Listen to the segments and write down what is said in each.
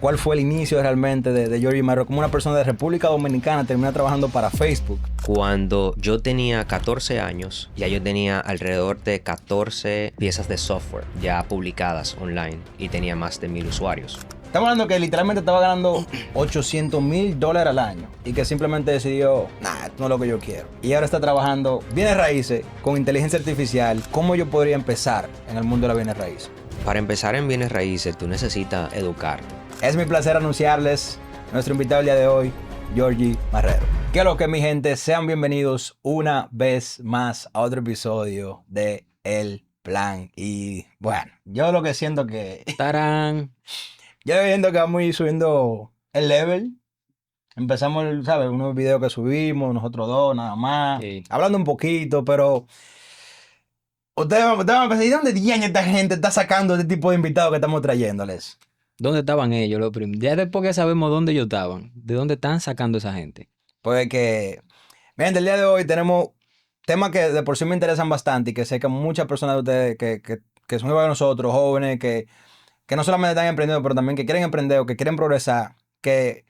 cuál fue el inicio realmente de Georgie Marrero. Como una persona de República Dominicana termina trabajando para Facebook. Cuando yo tenía 14 años, ya yo tenía alrededor de 14 piezas de software ya publicadas online y tenía más de 1000 usuarios. Estamos hablando que literalmente estaba ganando $800,000 al año y que simplemente decidió, nah, esto no es lo que yo quiero. Y ahora está trabajando bienes raíces con inteligencia artificial. ¿Cómo yo podría empezar en el mundo de las bienes raíces? Para empezar en bienes raíces, tú necesitas educarte. Es mi placer anunciarles nuestro invitado el día de hoy, Georgie Marrero. Que lo que mi gente, sean bienvenidos una vez más a otro episodio de El Plan. Y bueno, yo lo que siento que... ¡Tarán! Yo viendo que vamos a ir subiendo el level. Empezamos, ¿sabes? Unos videos que subimos, nosotros dos, nada más. Sí. Hablando un poquito, pero... Ustedes van a pensar, ¿y de dónde diaña esta gente está sacando este tipo de invitados que estamos trayéndoles? ¿Dónde estaban ellos? Ya después que sabemos dónde ellos estaban, ¿de dónde están sacando esa gente? Pues que... Miren, el día de hoy tenemos temas que de por sí me interesan bastante y que sé que muchas personas de ustedes que son igual que nosotros, jóvenes, que no solamente están emprendiendo, pero también que quieren emprender o que quieren progresar, que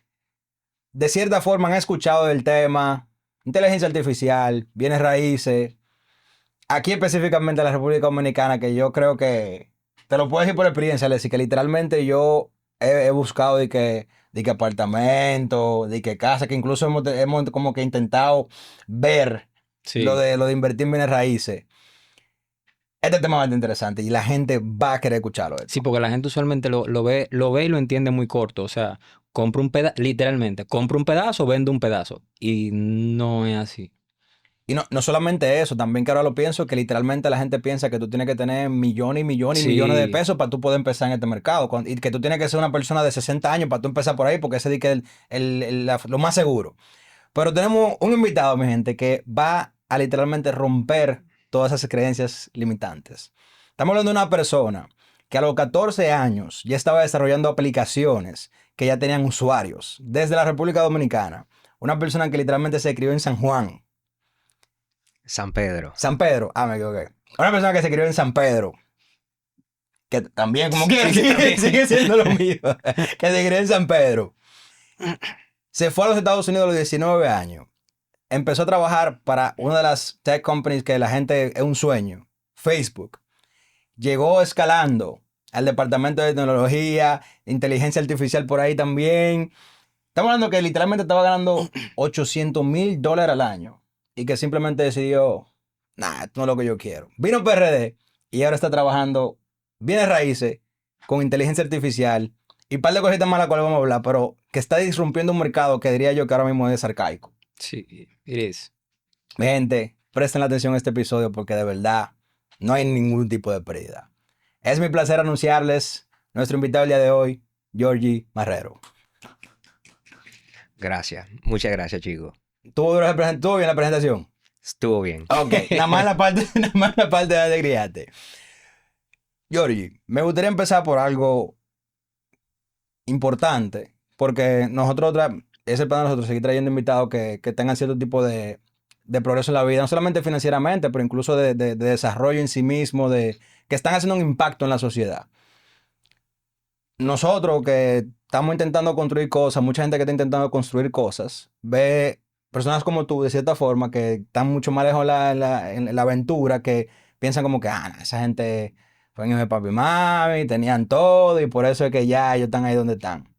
de cierta forma han escuchado del tema, inteligencia artificial, bienes raíces, aquí específicamente en la República Dominicana, que yo creo que, te lo puedo decir por experiencia, Leslie, que literalmente yo he buscado de que apartamento, de que casa, que incluso hemos como que intentado ver Sí. lo de invertir en bienes raíces. Este tema va a ser interesante y la gente va a querer escucharlo. Sí, porque la gente usualmente lo ve y lo entiende muy corto. O sea, compra un pedazo, literalmente, compra un pedazo, vende un pedazo. Y no es así. Y no solamente eso, también que ahora lo pienso, que literalmente la gente piensa que tú tienes que tener millones y millones y Sí. millones de pesos para tú poder empezar en este mercado. Y que tú tienes que ser una persona de 60 años para tú empezar por ahí, porque ese es que lo más seguro. Pero tenemos un invitado, mi gente, que va a literalmente romper todas esas creencias limitantes. Estamos hablando de una persona que a los 14 años ya estaba desarrollando aplicaciones que ya tenían usuarios desde la República Dominicana. Una persona que literalmente se crió en San Juan. San Pedro. San Pedro. Me equivoqué. Una persona que se crió en San Pedro. Que también, como quiera, sigue siendo lo mismo. Que se crió en San Pedro. Se fue a los Estados Unidos a los 19 años. Empezó a trabajar para una de las tech companies que la gente es un sueño. Facebook. Llegó escalando al departamento de tecnología, inteligencia artificial por ahí también. Estamos hablando que literalmente estaba ganando $800,000 al año. Y que simplemente decidió, nah, esto no es lo que yo quiero. Vino PRD y ahora está trabajando bienes raíces con inteligencia artificial y un par de cositas más de las cuales vamos a hablar, pero que está disrumpiendo un mercado que diría yo que ahora mismo es arcaico. Sí, it is. Mi gente, presten la atención a este episodio porque de verdad no hay ningún tipo de pérdida. Es mi placer anunciarles nuestro invitado el día de hoy, Georgie Marrero. Gracias. Muchas gracias, chicos. ¿Tuvo bien la presentación? Estuvo bien. Ok, nada más la parte de criarte. Georgie, me gustaría empezar por algo importante, porque es el plan de nosotros seguir trayendo invitados que tengan cierto tipo de progreso en la vida, no solamente financieramente, pero incluso de desarrollo en sí mismo, que están haciendo un impacto en la sociedad. Nosotros que estamos intentando construir cosas, mucha gente que está intentando construir cosas, ve personas como tú, de cierta forma, que están mucho más lejos en la aventura, que piensan como que, nah, esa gente fue hijos de papi y mami, tenían todo y por eso es que ya ellos están ahí donde están.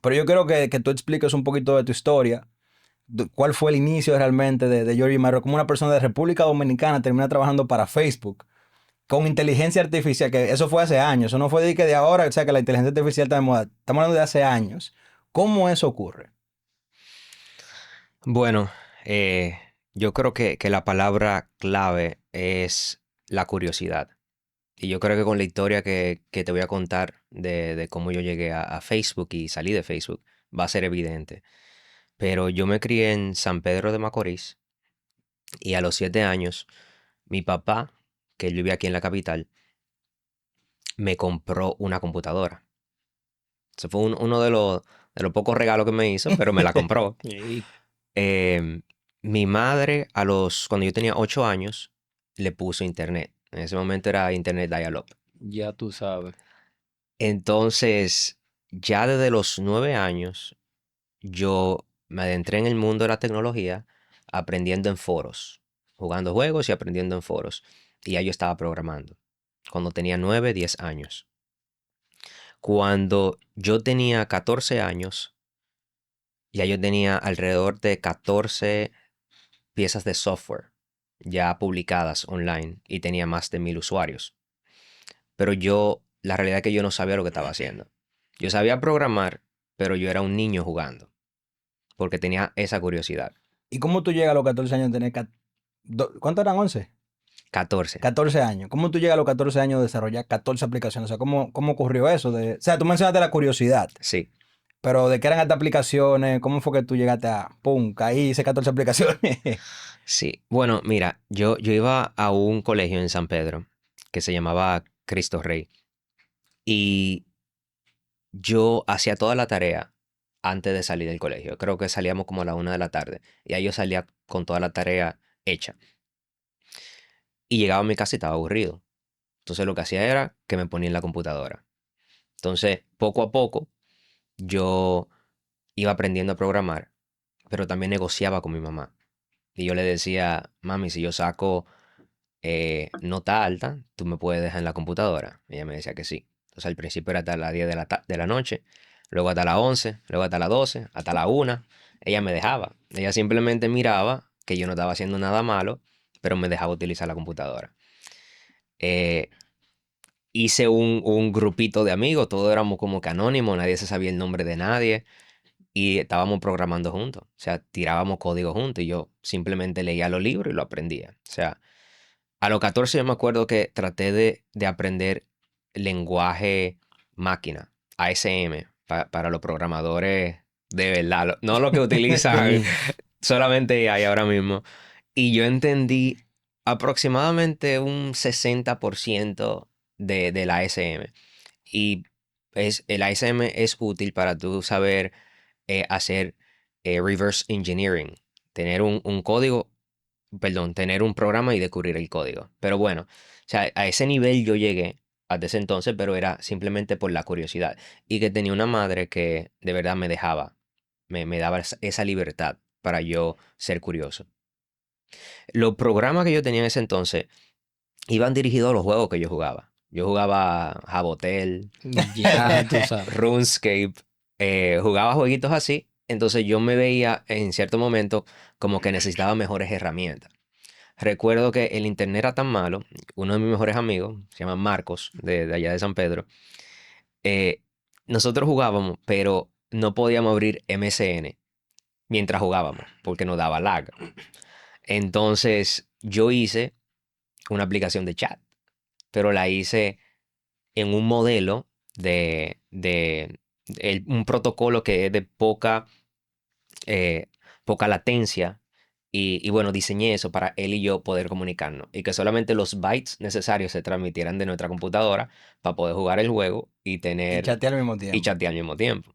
Pero yo quiero que tú expliques un poquito de tu historia, cuál fue el inicio realmente de Georgie Marrero, como una persona de República Dominicana termina trabajando para Facebook con inteligencia artificial, que eso fue hace años, eso no fue de ahora, o sea que la inteligencia artificial está de moda, estamos hablando de hace años. ¿Cómo eso ocurre? Bueno, yo creo que la palabra clave es la curiosidad. Y yo creo que con la historia que te voy a contar de cómo yo llegué a Facebook y salí de Facebook, va a ser evidente. Pero yo me crié en San Pedro de Macorís y a los 7 años, mi papá, que él vivía aquí en la capital, me compró una computadora. Ese fue uno de los pocos regalos que me hizo, pero me la compró. Sí. Mi madre, cuando yo tenía 8 años, le puso internet. En ese momento era internet dial-up. Ya tú sabes. Entonces, ya desde los 9 años yo me adentré en el mundo de la tecnología aprendiendo en foros, jugando juegos y aprendiendo en foros. Y ya yo estaba programando cuando tenía 9, 10 años. Cuando yo tenía 14 años, ya yo tenía alrededor de 14 piezas de software ya publicadas online y tenía más de 1000 usuarios. Pero la realidad es que yo no sabía lo que estaba haciendo. Yo sabía programar, pero yo era un niño jugando, porque tenía esa curiosidad. ¿Y cómo tú llegas a los 14 años a tener... ¿Cuánto eran? 11. 14. 14 años. ¿Cómo tú llegas a los 14 años a desarrollar 14 aplicaciones? O sea, ¿cómo ocurrió eso? O sea, tú mencionaste la curiosidad, Sí. pero ¿de qué eran estas aplicaciones? ¿Cómo fue que tú llegaste a, pum, caí, hice 14 aplicaciones? Sí. Bueno, mira, yo iba a un colegio en San Pedro que se llamaba Cristo Rey y yo hacía toda la tarea antes de salir del colegio. Creo que salíamos como a la 1 de la tarde y ahí yo salía con toda la tarea hecha. Y llegaba a mi casa y estaba aburrido. Entonces lo que hacía era que me ponía en la computadora. Entonces, poco a poco, yo iba aprendiendo a programar, pero también negociaba con mi mamá. Y yo le decía, mami, si yo saco nota alta, tú me puedes dejar en la computadora. Y ella me decía que sí. Entonces al principio era hasta las 10 de la noche, luego hasta las 11, luego hasta las 12, hasta la 1. Ella me dejaba. Ella simplemente miraba que yo no estaba haciendo nada malo, pero me dejaba utilizar la computadora. Eh, Hice un grupito de amigos, todos éramos como que anónimos, nadie se sabía el nombre de nadie y estábamos programando juntos. O sea, tirábamos código juntos y yo simplemente leía los libros y lo aprendía. O sea, a los 14 yo me acuerdo que traté de aprender lenguaje máquina, ASM, para los programadores de verdad, no lo que utilizan solamente hay ahora mismo. Y yo entendí aproximadamente un 60% del ASM. Y el ASM es útil para tú saber hacer reverse engineering, tener un código, perdón, tener un programa y descubrir el código. Pero bueno, o sea, a ese nivel yo llegué desde ese entonces, pero era simplemente por la curiosidad. Y que tenía una madre que de verdad me dejaba, me daba esa libertad para yo ser curioso. Los programas que yo tenía en ese entonces iban dirigidos a los juegos que yo jugaba. Yo jugaba Jabotel, Ya, tú sabes. RuneScape, jugaba jueguitos así. Entonces yo me veía en cierto momento como que necesitaba mejores herramientas. Recuerdo que el internet era tan malo, uno de mis mejores amigos, se llama Marcos, de allá de San Pedro, eh, nosotros jugábamos, pero no podíamos abrir MSN mientras jugábamos, porque nos daba lag. Entonces yo hice una aplicación de chat, pero la hice en un modelo un protocolo que es de eh, poca latencia. Y bueno, diseñé eso para él y yo poder comunicarnos y que solamente los bytes necesarios se transmitieran de nuestra computadora para poder jugar el juego Y chatear al mismo y tiempo. chatear al mismo tiempo.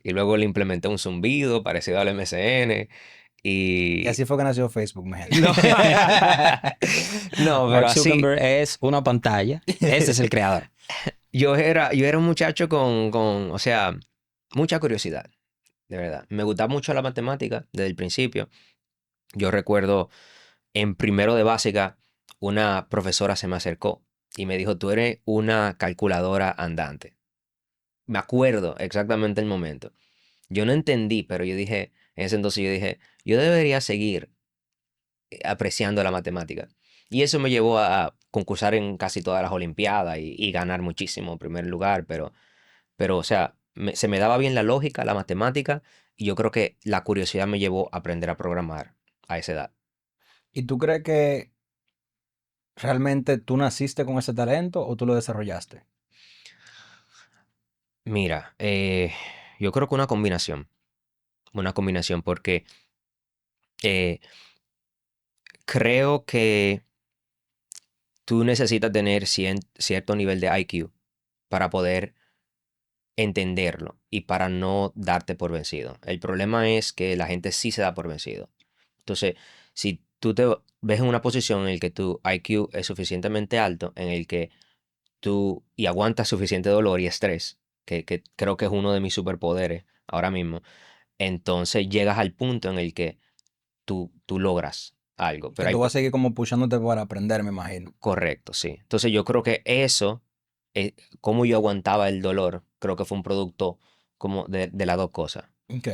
Y luego le implementé un zumbido parecido al MSN Y y... así fue que nació Facebook, mi gente. No, no, pero Mark así, Zuckerberg es una pantalla. Ese es el creador. yo era un muchacho o sea, mucha curiosidad, de verdad. Me gustaba mucho la matemática desde el principio. Yo recuerdo en primero de básica, una profesora se me acercó y me dijo, tú eres una calculadora andante. Me acuerdo exactamente el momento. Yo no entendí, pero yo dije, en ese entonces yo dije, yo debería seguir apreciando la matemática. Y eso me llevó a concursar en casi todas las olimpiadas y ganar muchísimo en primer lugar, pero o sea, se me daba bien la lógica, la matemática, y yo creo que la curiosidad me llevó a aprender a programar a esa edad. ¿Y tú crees que realmente tú naciste con ese talento o tú lo desarrollaste? Mira, yo creo que una combinación porque eh, creo que tú necesitas tener cierto nivel de IQ para poder entenderlo y para no darte por vencido. El problema es que la gente sí se da por vencido. Entonces, si tú te ves en una posición en la que tu IQ es suficientemente alto, en el que tú y aguantas suficiente dolor y estrés, que creo que es uno de mis superpoderes ahora mismo, entonces llegas al punto en el que tú logras algo. Que Pero hay, tú vas a seguir como pushándote para aprender, me imagino. correcto, sí. Entonces yo creo que eso, cómo yo aguantaba el dolor, creo que fue un producto como de las dos cosas. Ok.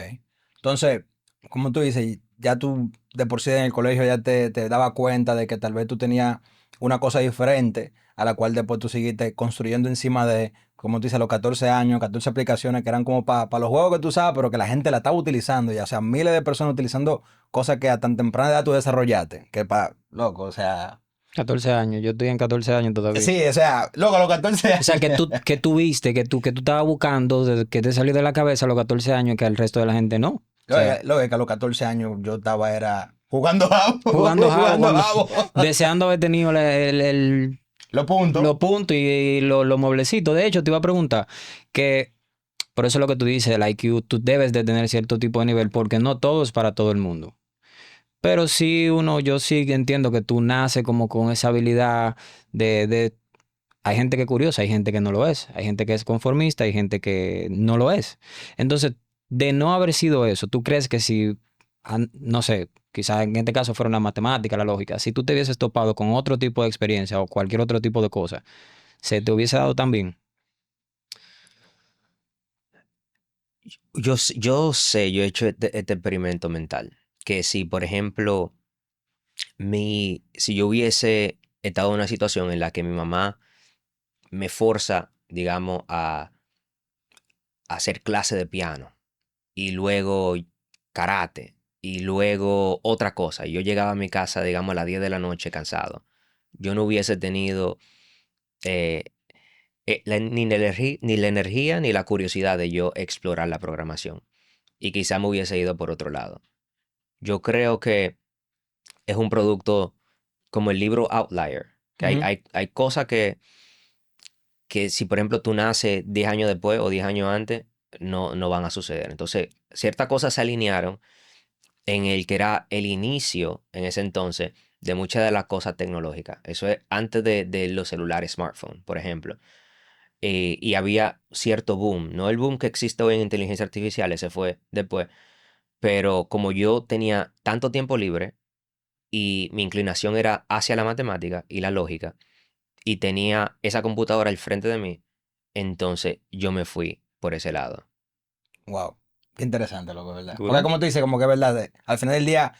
Entonces, como tú dices, ya tú de por sí en el colegio ya te daba cuenta de que tal vez tú tenías una cosa diferente a la cual después tú seguiste construyendo encima de, como tú dices, a los 14 años, 14 aplicaciones que eran como para los juegos que tú usabas, pero que la gente la estaba utilizando ya. O sea, miles de personas utilizando cosas que a tan temprana edad tú desarrollaste. Que para, loco, o sea. 14 años, yo estoy en 14 años todavía. Sí, o sea, loco, a los 14 O sea, años. que tú viste, que tú estabas buscando, que te salió de la cabeza a los 14 años, que al resto de la gente no. O sea, Lo que a los 14 años yo estaba era jugando jabo, jugando jabo, jugando jabo. deseando haber tenido Los puntos. los puntos y los mueblecitos. De hecho, te iba a preguntar que, por eso es lo que tú dices, el IQ, tú debes de tener cierto tipo de nivel, porque no todo es para todo el mundo. Pero sí, yo sí entiendo que tú naces como con esa habilidad hay gente que es curiosa, hay gente que no lo es, hay gente que es conformista, hay gente que no lo es. Entonces, de no haber sido eso, ¿tú crees que si, no sé, quizás en este caso fuera una matemática, la lógica, si tú te hubieses topado con otro tipo de experiencia o cualquier otro tipo de cosa, se te hubiese dado tan bien? Yo sé, yo he hecho este experimento mental, que si, por ejemplo, si yo hubiese estado en una situación en la que mi mamá me forza, digamos, a hacer clase de piano y luego karate y luego otra cosa, y yo llegaba a mi casa, digamos, a las 10 de la noche cansado, yo no hubiese tenido eh, ni la energía ni la curiosidad de yo explorar la programación. Y quizá me hubiese ido por otro lado. Yo creo que es un producto como el libro Outlier, que Ujú. hay cosas que si por ejemplo tú naces 10 años después o 10 años antes, no van a suceder. Entonces, ciertas cosas se alinearon en el que era el inicio en ese entonces de muchas de las cosas tecnológicas. Eso es antes de los celulares smartphone, por ejemplo. Y había cierto boom, no el boom que existe hoy en inteligencia artificial, ese fue después, pero como yo tenía tanto tiempo libre y mi inclinación era hacia la matemática y la lógica, y tenía esa computadora al frente de mí, entonces yo me fui por ese lado. Wow, qué interesante, loco, ¿verdad? Porque Duro. como tú dices, como que es verdad, al final del día,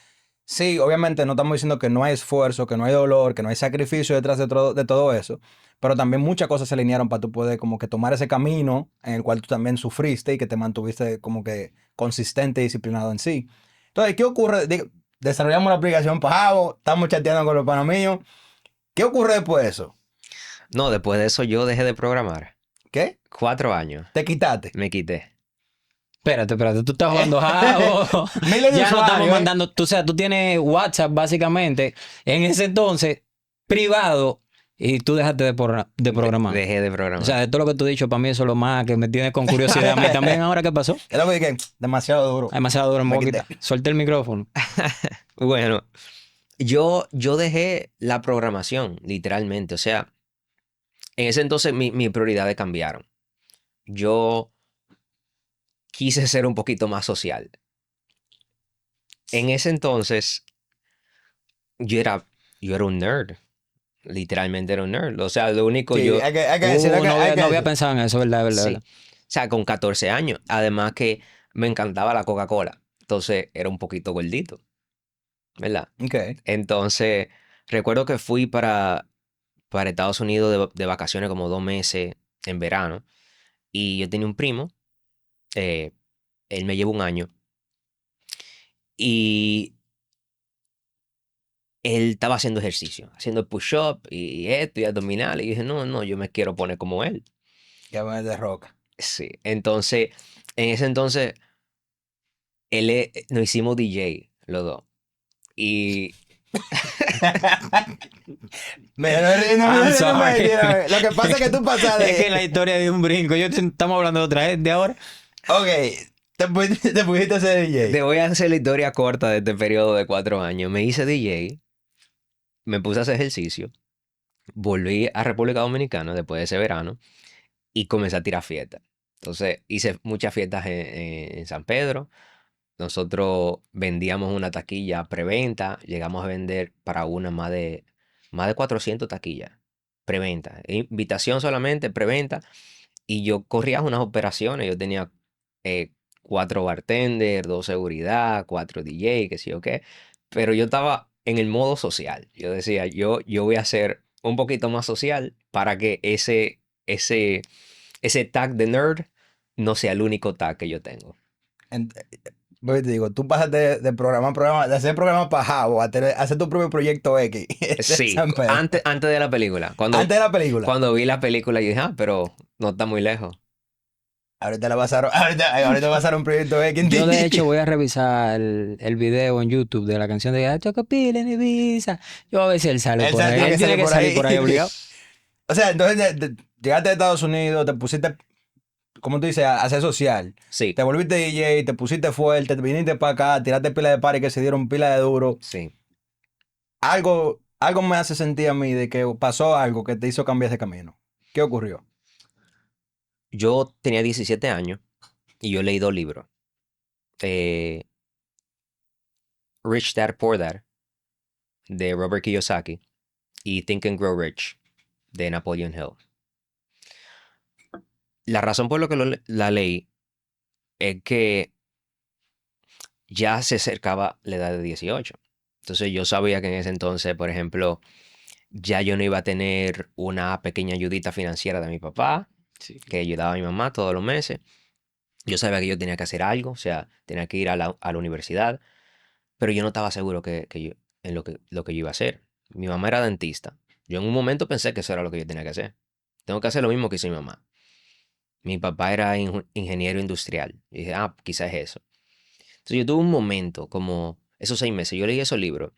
sí, obviamente no estamos diciendo que no hay esfuerzo, que no hay dolor, que no hay sacrificio detrás de todo eso, pero también muchas cosas se alinearon para tú poder como que tomar ese camino en el cual tú también sufriste y que te mantuviste como que consistente y disciplinado en sí. Entonces, ¿qué ocurre? Desarrollamos la aplicación Pajabo, estamos chateando con los panos míos. ¿Qué ocurre después de eso? No, después de eso yo dejé de programar. ¿Qué? 4 años Te quitaste. me quité. Espérate, tú estás jugando Jabo. Miles de Ya no estamos usuarios, ¿eh? mandando, o sea, tú tienes WhatsApp básicamente en ese entonces privado y tú dejaste de programar. Dejé de O programar. sea, de todo lo que tú has dicho, para mí eso es lo más que me tiene con curiosidad. A mí también, ahora, ¿qué pasó? Es lo que dije, demasiado duro. Demasiado duro, Me me voy a quité. quitar. Suelta el micrófono. Bueno, yo dejé la programación, literalmente. O sea, en ese entonces mis prioridades cambiaron. Yo quise ser un poquito más social. En ese entonces, yo era un nerd. Literalmente era un nerd. O sea, lo único Sí, hay que decir, No hay que había decir. pensado en eso, ¿verdad? ¿Verdad? sí. ¿Verdad? O sea, con 14 años. Además que me encantaba la Coca-Cola. Entonces, era un poquito gordito, ¿verdad? Ok. Entonces, recuerdo que fui para Estados Unidos de vacaciones como 2 meses en verano. Y yo tenía un primo, eh, él me lleva un año. Y él estaba haciendo ejercicio, haciendo push-up y esto y abdominal. Y dije, no, yo me quiero poner como él. Ya me de roca. Sí. Entonces, en ese entonces, nos hicimos DJ, los dos. Y I'm sorry. Lo que pasa es que tú pasas Es que la de. historia de un brinco. Estamos hablando de otra vez de ahora. Ok, te pudiste ser te DJ. voy a hacer la historia corta de este periodo de 4 años. Me hice DJ, me puse a hacer ejercicio, volví a República Dominicana después de ese verano y comencé a tirar fiesta. Entonces hice muchas fiestas en San Pedro. Nosotros vendíamos una taquilla preventa. Llegamos a vender para una más de 400 taquillas. Preventa. Invitación solamente, preventa. Y yo corría unas operaciones. Yo tenía 4 bartenders, 2 seguridad, 4 DJ, qué sé yo qué. Pero yo estaba en el modo social. Yo decía, yo voy a ser un poquito más social para que ese tag de nerd no sea el único tag que yo tengo. Pues te digo, tú pasas de programar, de hacer programas para Jabo a hacer tu propio proyecto X. Sí, San Pedro. antes de la película. Antes de la película. Cuando vi la película, yo dije, pero no está muy lejos. Ahorita pasaron un proyecto X. Yo de hecho voy a revisar el video en YouTube de la canción de Chocopile en Ibiza. Yo a ver si él sale por ahí. Él tiene que salir por ahí obligado. O sea, entonces llegaste a Estados Unidos, te pusiste, como tú dices, a hacer social. Sí, Te volviste DJ, te pusiste fuerte, te viniste para acá, tiraste pila de party que se dieron pila de duro. sí. Algo me hace sentir a mí de que pasó algo que te hizo cambiar ese camino. ¿Qué ocurrió? Yo tenía 17 años y yo leí 2 libros. Rich Dad Poor Dad de Robert Kiyosaki y Think and Grow Rich de Napoleon Hill. La razón por la que la leí es que ya se acercaba la edad de 18. Entonces yo sabía que en ese entonces, por ejemplo, ya yo no iba a tener una pequeña ayudita financiera de mi papá, Sí. que ayudaba a mi mamá todos los meses. Yo sabía que yo tenía que hacer algo, o sea, tenía que ir a la universidad, pero yo no estaba seguro en lo que yo iba a hacer. Mi mamá era dentista. Yo en un momento pensé que eso era lo que yo tenía que hacer. Tengo que hacer lo mismo que hizo mi mamá. Mi papá era ingeniero industrial. Y dije, quizás es eso. Entonces yo tuve un momento, como esos 6 meses, yo leí esos libros.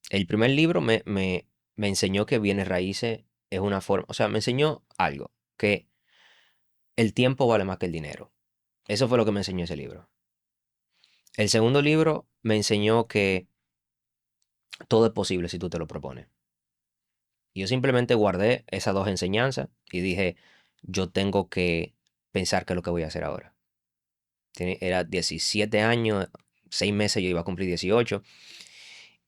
El primer libro me enseñó que bienes raíces es una forma, o sea, me enseñó algo, que el tiempo vale más que el dinero. Eso fue lo que me enseñó ese libro. El segundo libro me enseñó que todo es posible si tú te lo propones. Y yo simplemente guardé esas 2 enseñanzas y dije, yo tengo que pensar qué es lo que voy a hacer ahora. Era 17 años, 6 meses yo iba a cumplir 18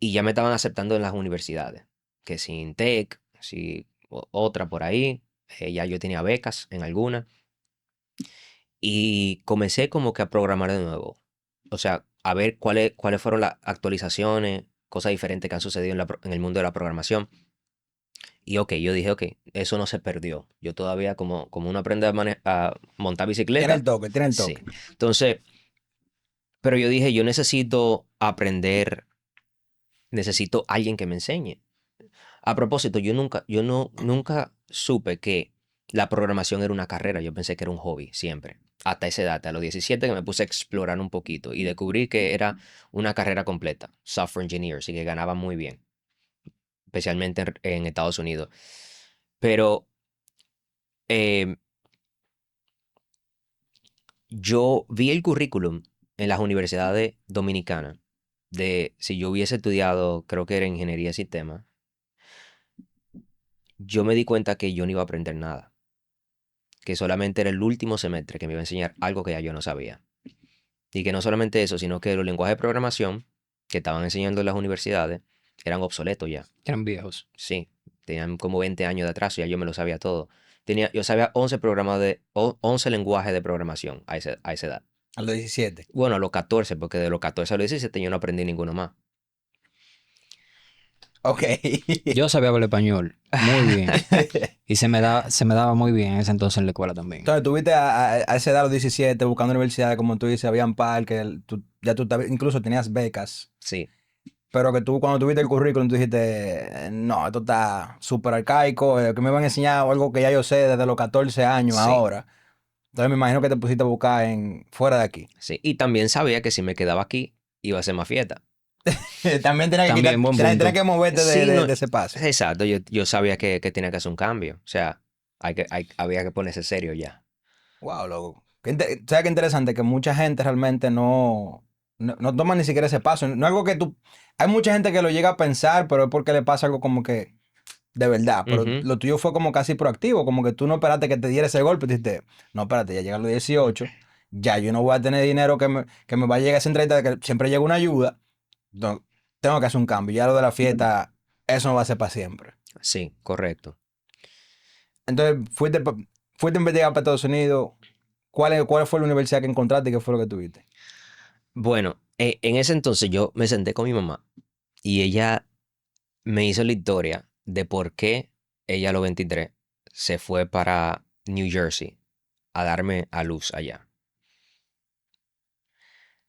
y ya me estaban aceptando en las universidades, que si Intec, si otra por ahí, ya yo tenía becas en alguna y comencé como que a programar de nuevo. O sea, a ver cuáles fueron las actualizaciones, cosas diferentes que han sucedido en el mundo de la programación. Y yo dije, eso no se perdió. Yo todavía, como uno aprende a montar bicicleta. Tiene el toque. Sí. Entonces, pero yo dije, yo necesito aprender, necesito alguien que me enseñe. A propósito, nunca supe que la programación era una carrera. Yo pensé que era un hobby, siempre. Hasta esa edad, a los 17 que me puse a explorar un poquito y descubrí que era una carrera completa, software engineer, y que ganaba muy bien, especialmente en Estados Unidos. Pero yo vi el currículum en las universidades dominicanas de si yo hubiese estudiado, creo que era ingeniería de sistemas, yo me di cuenta que yo no iba a aprender nada. Que solamente era el último semestre que me iba a enseñar algo que ya yo no sabía. Y que no solamente eso, sino que los lenguajes de programación que estaban enseñando en las universidades eran obsoletos ya. Eran viejos. Sí, tenían como 20 años de atraso, ya yo me lo sabía todo. Yo sabía 11 lenguajes de programación a esa edad. A los 17. Bueno, a los 14, porque de los 14 a los 17 yo no aprendí ninguno más. Ok. Yo sabía hablar español muy bien. Y se me daba muy bien en ese entonces en la escuela también. Entonces, tuviste a esa edad, a los 17, buscando universidades, como tú dices, habían par, que incluso tenías becas. Sí, Pero que tú, cuando tuviste el currículum, tú dijiste, no, esto está súper arcaico, que me van a enseñar algo que ya yo sé desde los 14 años Sí. ahora. Entonces, me imagino que te pusiste a buscar fuera de aquí. sí. Y también sabía que si me quedaba aquí, iba a ser más fiesta. También tenías que, También, buen punto. que moverte Sí, de no, ese paso. Exacto, yo sabía que tenía que hacer un cambio. O sea, había que ponerse serio ya. Wow, loco. ¿Sabes qué interesante? Que mucha gente realmente no toma ni siquiera ese paso. No es algo que tú... Hay mucha gente que lo llega a pensar, pero es porque le pasa algo como que de verdad, pero Ujú. lo tuyo fue como casi proactivo, como que tú no esperaste que te diera ese golpe, dijiste, no, espérate, ya llegan los 18, ya yo no voy a tener dinero que me va a llegar esa entrada, que siempre llega una ayuda, no, tengo que hacer un cambio, ya lo de la fiesta, eso no va a ser para siempre. Sí, correcto. Entonces, fuiste a investigar para Estados Unidos, ¿cuál fue la universidad que encontraste y qué fue lo que tuviste? Bueno, en ese entonces yo me senté con mi mamá y ella me hizo la historia de por qué ella a los 23 se fue para New Jersey a darme a luz allá.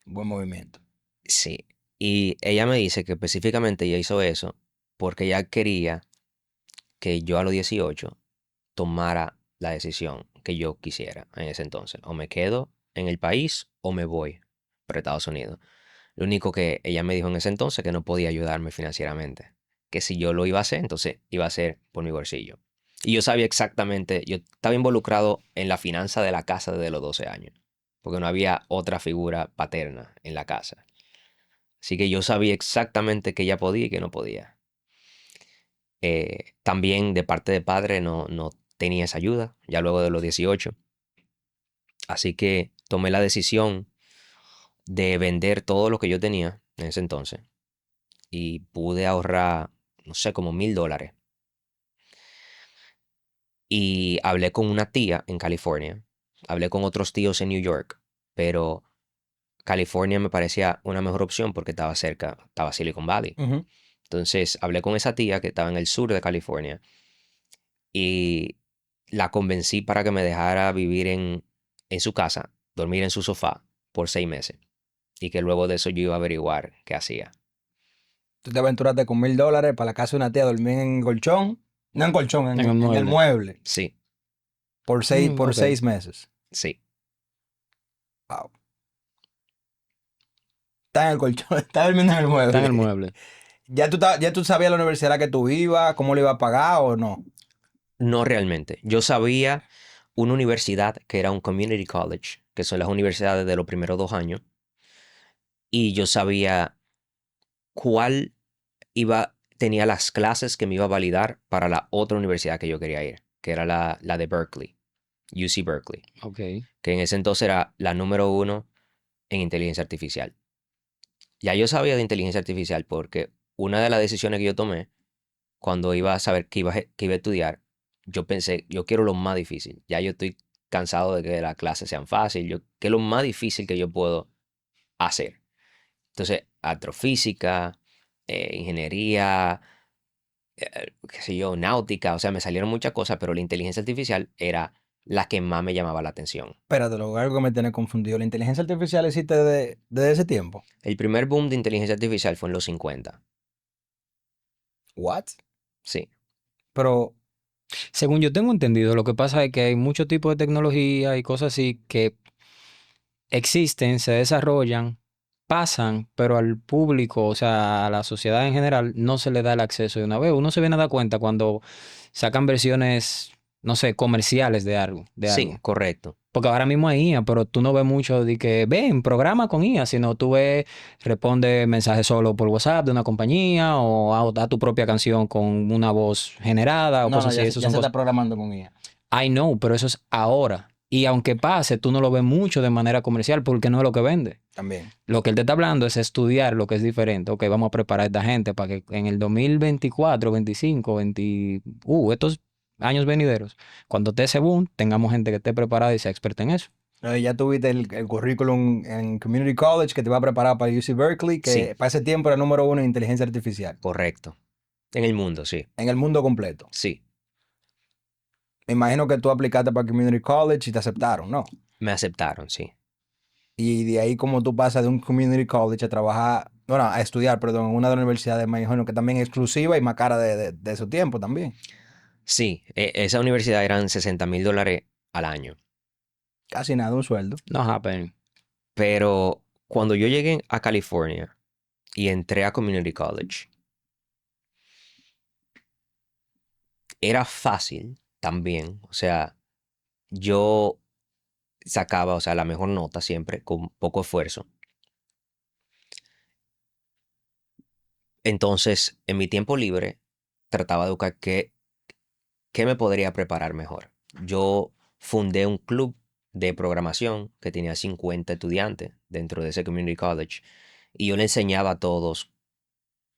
Buen movimiento. Sí. Y ella me dice que específicamente ella hizo eso porque ella quería que yo a los 18 tomara la decisión que yo quisiera en ese entonces. O me quedo en el país o me voy para Estados Unidos. Lo único que ella me dijo en ese entonces que no podía ayudarme financieramente. Que si yo lo iba a hacer, entonces iba a ser por mi bolsillo. Y yo sabía exactamente, yo estaba involucrado en la finanza de la casa desde los 12 años. Porque no había otra figura paterna en la casa. Así que yo sabía exactamente que ella podía y que no podía. También de parte de padre no tenía esa ayuda, ya luego de los 18. Así que tomé la decisión de vender todo lo que yo tenía en ese entonces y pude ahorrar, no sé, como $1,000. Y hablé con una tía en California, hablé con otros tíos en New York, pero California me parecía una mejor opción porque estaba cerca, estaba Silicon Valley. Ujú. Entonces hablé con esa tía que estaba en el sur de California y la convencí para que me dejara vivir en su casa, dormir en su sofá por 6 meses y que luego de eso yo iba a averiguar qué hacía. Tú te aventuraste con $1,000 para la casa de una tía, dormir en colchón, no en colchón, En el en el mueble. mueble, Sí, por Ok. 6 meses. sí, Wow. Está en el colchón, está durmiendo en el Está en el mueble. mueble. ¿Ya tú sabías la universidad a la que tú ibas, cómo le iba a pagar o no? no realmente. Yo sabía una universidad que era un community college, que son las universidades de los primeros 2 años, y yo sabía cuál tenía las clases que me iba a validar para la otra universidad que yo quería ir, que era la de Berkeley, UC Berkeley, Ok. que en ese entonces era la número 1 en inteligencia artificial. Ya yo sabía de inteligencia artificial porque una de las decisiones que yo tomé cuando iba a saber que iba a estudiar, yo pensé, yo quiero lo más difícil. Ya yo estoy cansado de que las clases sean fáciles. ¿Qué es lo más difícil que yo puedo hacer? Entonces, astrofísica, ingeniería, qué sé yo, náutica, o sea, me salieron muchas cosas, pero la inteligencia artificial era la que más me llamaba la atención. Espérate, algo que me tiene confundido. ¿La inteligencia artificial existe desde ese tiempo? El primer boom de inteligencia artificial fue en los 50. ¿What? Sí, Pero, Según yo tengo entendido, lo que pasa es que hay muchos tipos de tecnología y cosas así que existen, se desarrollan, pasan, pero al público, o sea, a la sociedad en general, no se le da el acceso de una vez. Uno se viene a dar cuenta cuando sacan versiones, no sé, comerciales de algo, de sí, algo. correcto. Porque ahora mismo hay IA, pero tú no ves mucho de que ven, programa con IA, sino tú ves, responde mensajes solo por WhatsApp de una compañía o a tu propia canción con una voz generada o no, cosas así. Eso ya son se está cosas. programando con IA. I know, pero eso es ahora. Y aunque pase, tú no lo ves mucho de manera comercial porque no es lo que vende. También. Lo que él te está hablando es estudiar lo que es diferente. Ok, vamos a preparar a esta gente para que en el 2024, 25, 20, estos años venideros, cuando esté ese boom, tengamos gente que esté preparada y sea experta en eso. No, ya tuviste el currículum en Community College que te va a preparar para UC Berkeley, Sí, que para ese tiempo era número 1 en inteligencia artificial. correcto. En el mundo, sí. En el mundo completo. Sí, Me imagino que tú aplicaste para Community College y te aceptaron, ¿no? me aceptaron, sí. Y de ahí como tú pasas de un Community College a trabajar, bueno, a estudiar, perdón, en una de las universidades, me imagino que también es exclusiva y más cara de su tiempo también. Sí, esa universidad eran $60,000 al año. Casi nada, un sueldo. No happen. Pero cuando yo llegué a California y entré a Community College, era fácil también. O sea, yo sacaba, o sea, la mejor nota siempre con poco esfuerzo. Entonces, en mi tiempo libre, trataba de buscar qué ¿qué me podría preparar mejor? Yo fundé un club de programación que tenía 50 estudiantes dentro de ese community college y yo le enseñaba a todos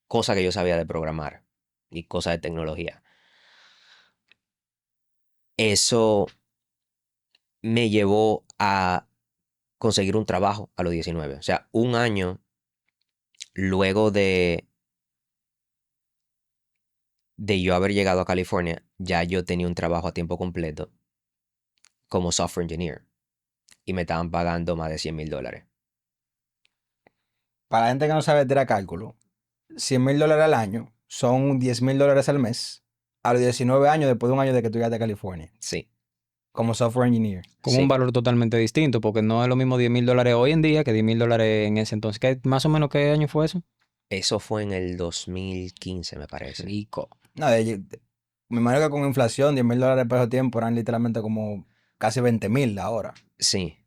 cosas que yo sabía de programar y cosas de tecnología. Eso me llevó a conseguir un trabajo a los 19. O sea, un año luego de yo haber llegado a California, ya yo tenía un trabajo a tiempo completo como software engineer y me estaban pagando más de $100,000. Para la gente que no sabe tirar cálculo, $100,000 al año son $10,000 al mes. A los 19 años, después de un año de que tú llegaste a California, Sí, como software engineer. Con sí. un valor totalmente distinto, porque no es lo mismo $10,000 hoy en día que $10,000 en ese entonces. Más o menos qué año fue eso? Eso fue en el 2015, me parece. Rico. No, me imagino que con inflación, $10,000 por ese tiempo eran literalmente como casi 20,000 ahora. Sí,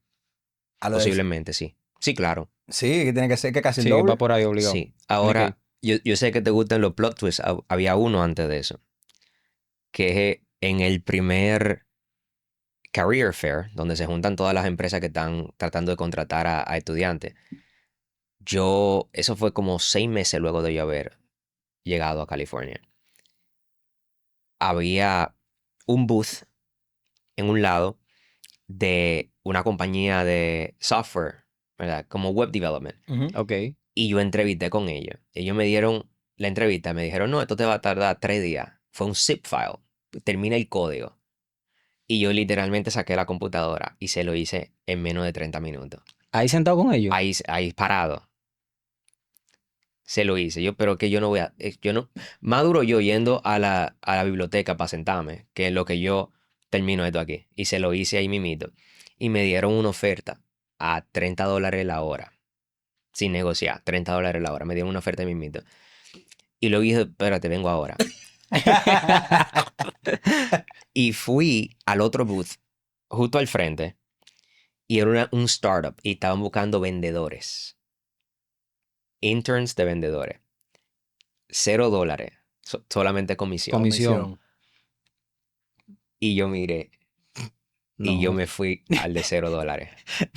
A lo de- posiblemente sí. Sí, claro. sí, que tiene que ser que casi el Sí, doble. va por ahí obligado. Sí. Ahora, yo sé que te gustan los plot twists. Había uno antes de eso. Que en el primer Career Fair, donde se juntan todas las empresas que están tratando de contratar a estudiantes. Eso fue como 6 meses luego de yo haber llegado a California. Había un booth en un lado de una compañía de software, ¿verdad? Como web development. Ujú. Ok. Y yo entrevisté con ellos. Ellos me dieron la entrevista, me dijeron, no, esto te va a tardar 3 días. Fue un zip file. Termina el código. Y yo literalmente saqué la computadora y se lo hice en menos de 30 minutos. Ahí sentado con ellos. Ahí parado. Se lo hice. Pero que yo no voy a. Yo no. Más duro yo yendo a la biblioteca para sentarme, que es lo que yo termino esto aquí. Y se lo hice ahí mimito. Y me dieron una oferta a $30 la hora. Sin negociar, $30 la hora. Me dieron una oferta ahí mimito. Y luego dije, espérate, vengo ahora. Y fui al otro booth, justo al frente. Y era un startup. Y estaban buscando vendedores. Interns de vendedores. $0. Solamente comisión. Comisión. Y yo miré. Y No. yo me fui al de $0.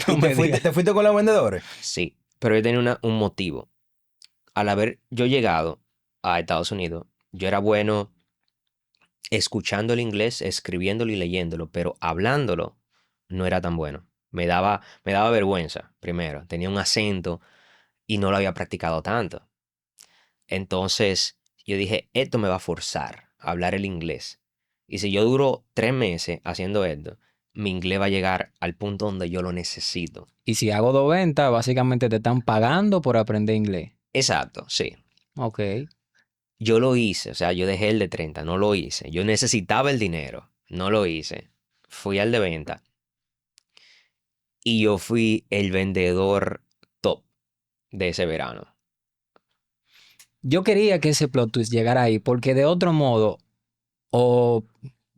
No ¿Y me digas. te fuiste con los vendedores? Sí. Pero yo tenía un motivo. Al haber yo llegado a Estados Unidos, yo era bueno escuchando el inglés, escribiéndolo y leyéndolo, pero hablándolo no era tan bueno. Me daba vergüenza, primero. Tenía un acento y no lo había practicado tanto. Entonces yo dije, esto me va a forzar a hablar el inglés. Y si yo duro 3 meses haciendo esto, mi inglés va a llegar al punto donde yo lo necesito. Y si hago 2 ventas, básicamente te están pagando por aprender inglés. Exacto, sí. Ok. Yo lo hice, o sea, yo dejé el de 30, no lo hice. Yo necesitaba el dinero, no lo hice. Fui al de venta y yo fui el vendedor top de ese verano. Yo quería que ese plot twist llegara ahí, porque de otro modo, o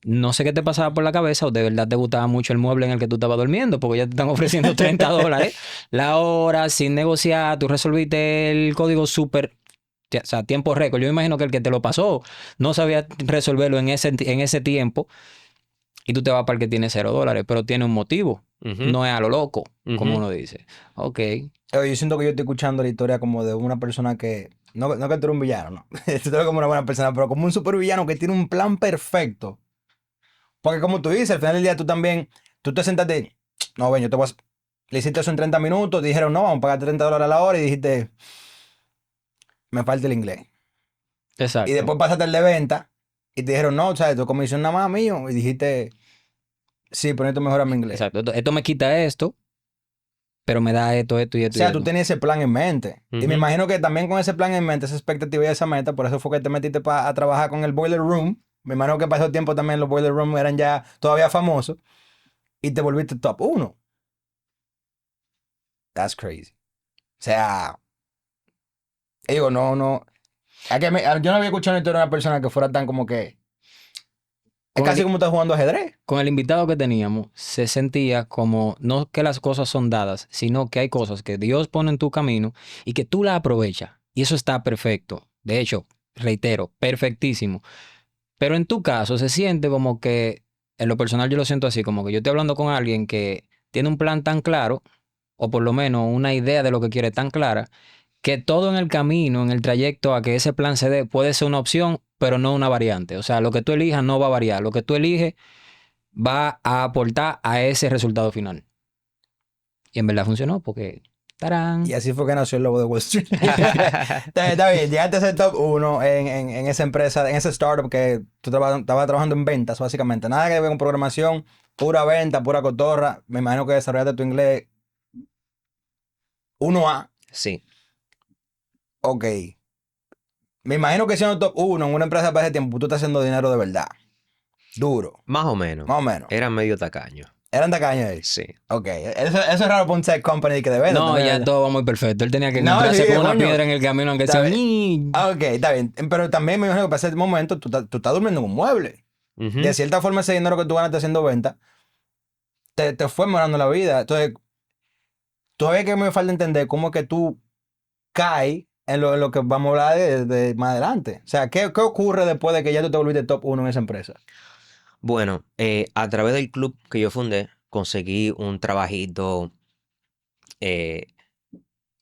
no sé qué te pasaba por la cabeza, o de verdad te gustaba mucho el mueble en el que tú estabas durmiendo, porque ya te están ofreciendo $30 la hora, sin negociar, tú resolviste el código súper, o sea, tiempo récord. Yo me imagino que el que te lo pasó no sabía resolverlo en ese tiempo, y tú te vas para el que tiene $0, pero tiene un motivo. Ujú, No es a lo loco, como ujú. uno dice. Ok. Oye, yo siento que yo estoy escuchando la historia como de una persona que, no que tú eres un villano, no. Tú eres como una buena persona, pero como un supervillano que tiene un plan perfecto. Porque como tú dices, al final del día tú también, tú te sentaste, no, ven, yo te voy a, le hiciste eso en 30 minutos, te dijeron, no, vamos a pagar $30 a la hora y dijiste, me falta el inglés. Exacto. Y después pasaste el de venta y te dijeron, no, ¿sabes? Tu comisión nada más mío. Y dijiste, sí, pero esto mejora mi inglés. Exacto. Esto me quita esto, pero me da esto, esto y O esto y sea, esto. tú tenías ese plan en mente. Y me Ujú. imagino que también con ese plan en mente, esa expectativa y esa meta, por eso fue que te metiste a trabajar con el Boiler Room. Me imagino que pasó tiempo también los Boiler Room eran ya todavía famosos. Y te volviste top 1. That's crazy. O sea, digo, no. Yo no había escuchado una historia de una persona que fuera tan como que. Es Con casi el, como estás jugando ajedrez. con el invitado que teníamos, se sentía como no que las cosas son dadas, sino que hay cosas que Dios pone en tu camino y que tú las aprovechas. Y eso está perfecto. De hecho, reitero, perfectísimo. Pero en tu caso se siente como que, en lo personal yo lo siento así, como que yo estoy hablando con alguien que tiene un plan tan claro, o por lo menos una idea de lo que quiere tan clara, que todo en el camino, en el trayecto a que ese plan se dé, puede ser una opción, pero no una variante. O sea, lo que tú elijas no va a variar. Lo que tú eliges va a aportar a ese resultado final. Y en verdad funcionó porque... ¡Tarán! Y así fue que nació el logo de Wall Street. Está bien, llegaste a ser top 1 en esa empresa, en ese startup que tú estabas trabajando en ventas, básicamente. Nada que ver con programación, pura venta, pura cotorra. Me imagino que desarrollaste tu inglés 1A. Sí. Ok. Me imagino que siendo top 1 en una empresa para ese tiempo, tú estás haciendo dinero de verdad. Duro. Más o menos. Más o menos. Era medio tacaño. Eran tacaños ahí. Sí. Ok. Eso es raro para un tech company que de venta. No, también, ya ¿verdad? todo va muy perfecto. Él tenía que No, encontrarse sí, con una coño. piedra en el camino, aunque Está sea... bien. "Ñi". Ok, está bien. Pero también me imagino que para ese momento tú estás durmiendo en un mueble. Ujú. De cierta forma, ese dinero que tú ganaste haciendo venta te fue mejorando la vida. Entonces, todavía que me falta entender cómo es que tú caes en lo que vamos a hablar de más adelante. O sea, ¿qué ocurre después de que ya tú te volviste top 1 en esa empresa? Bueno, a través del club que yo fundé, conseguí un trabajito eh,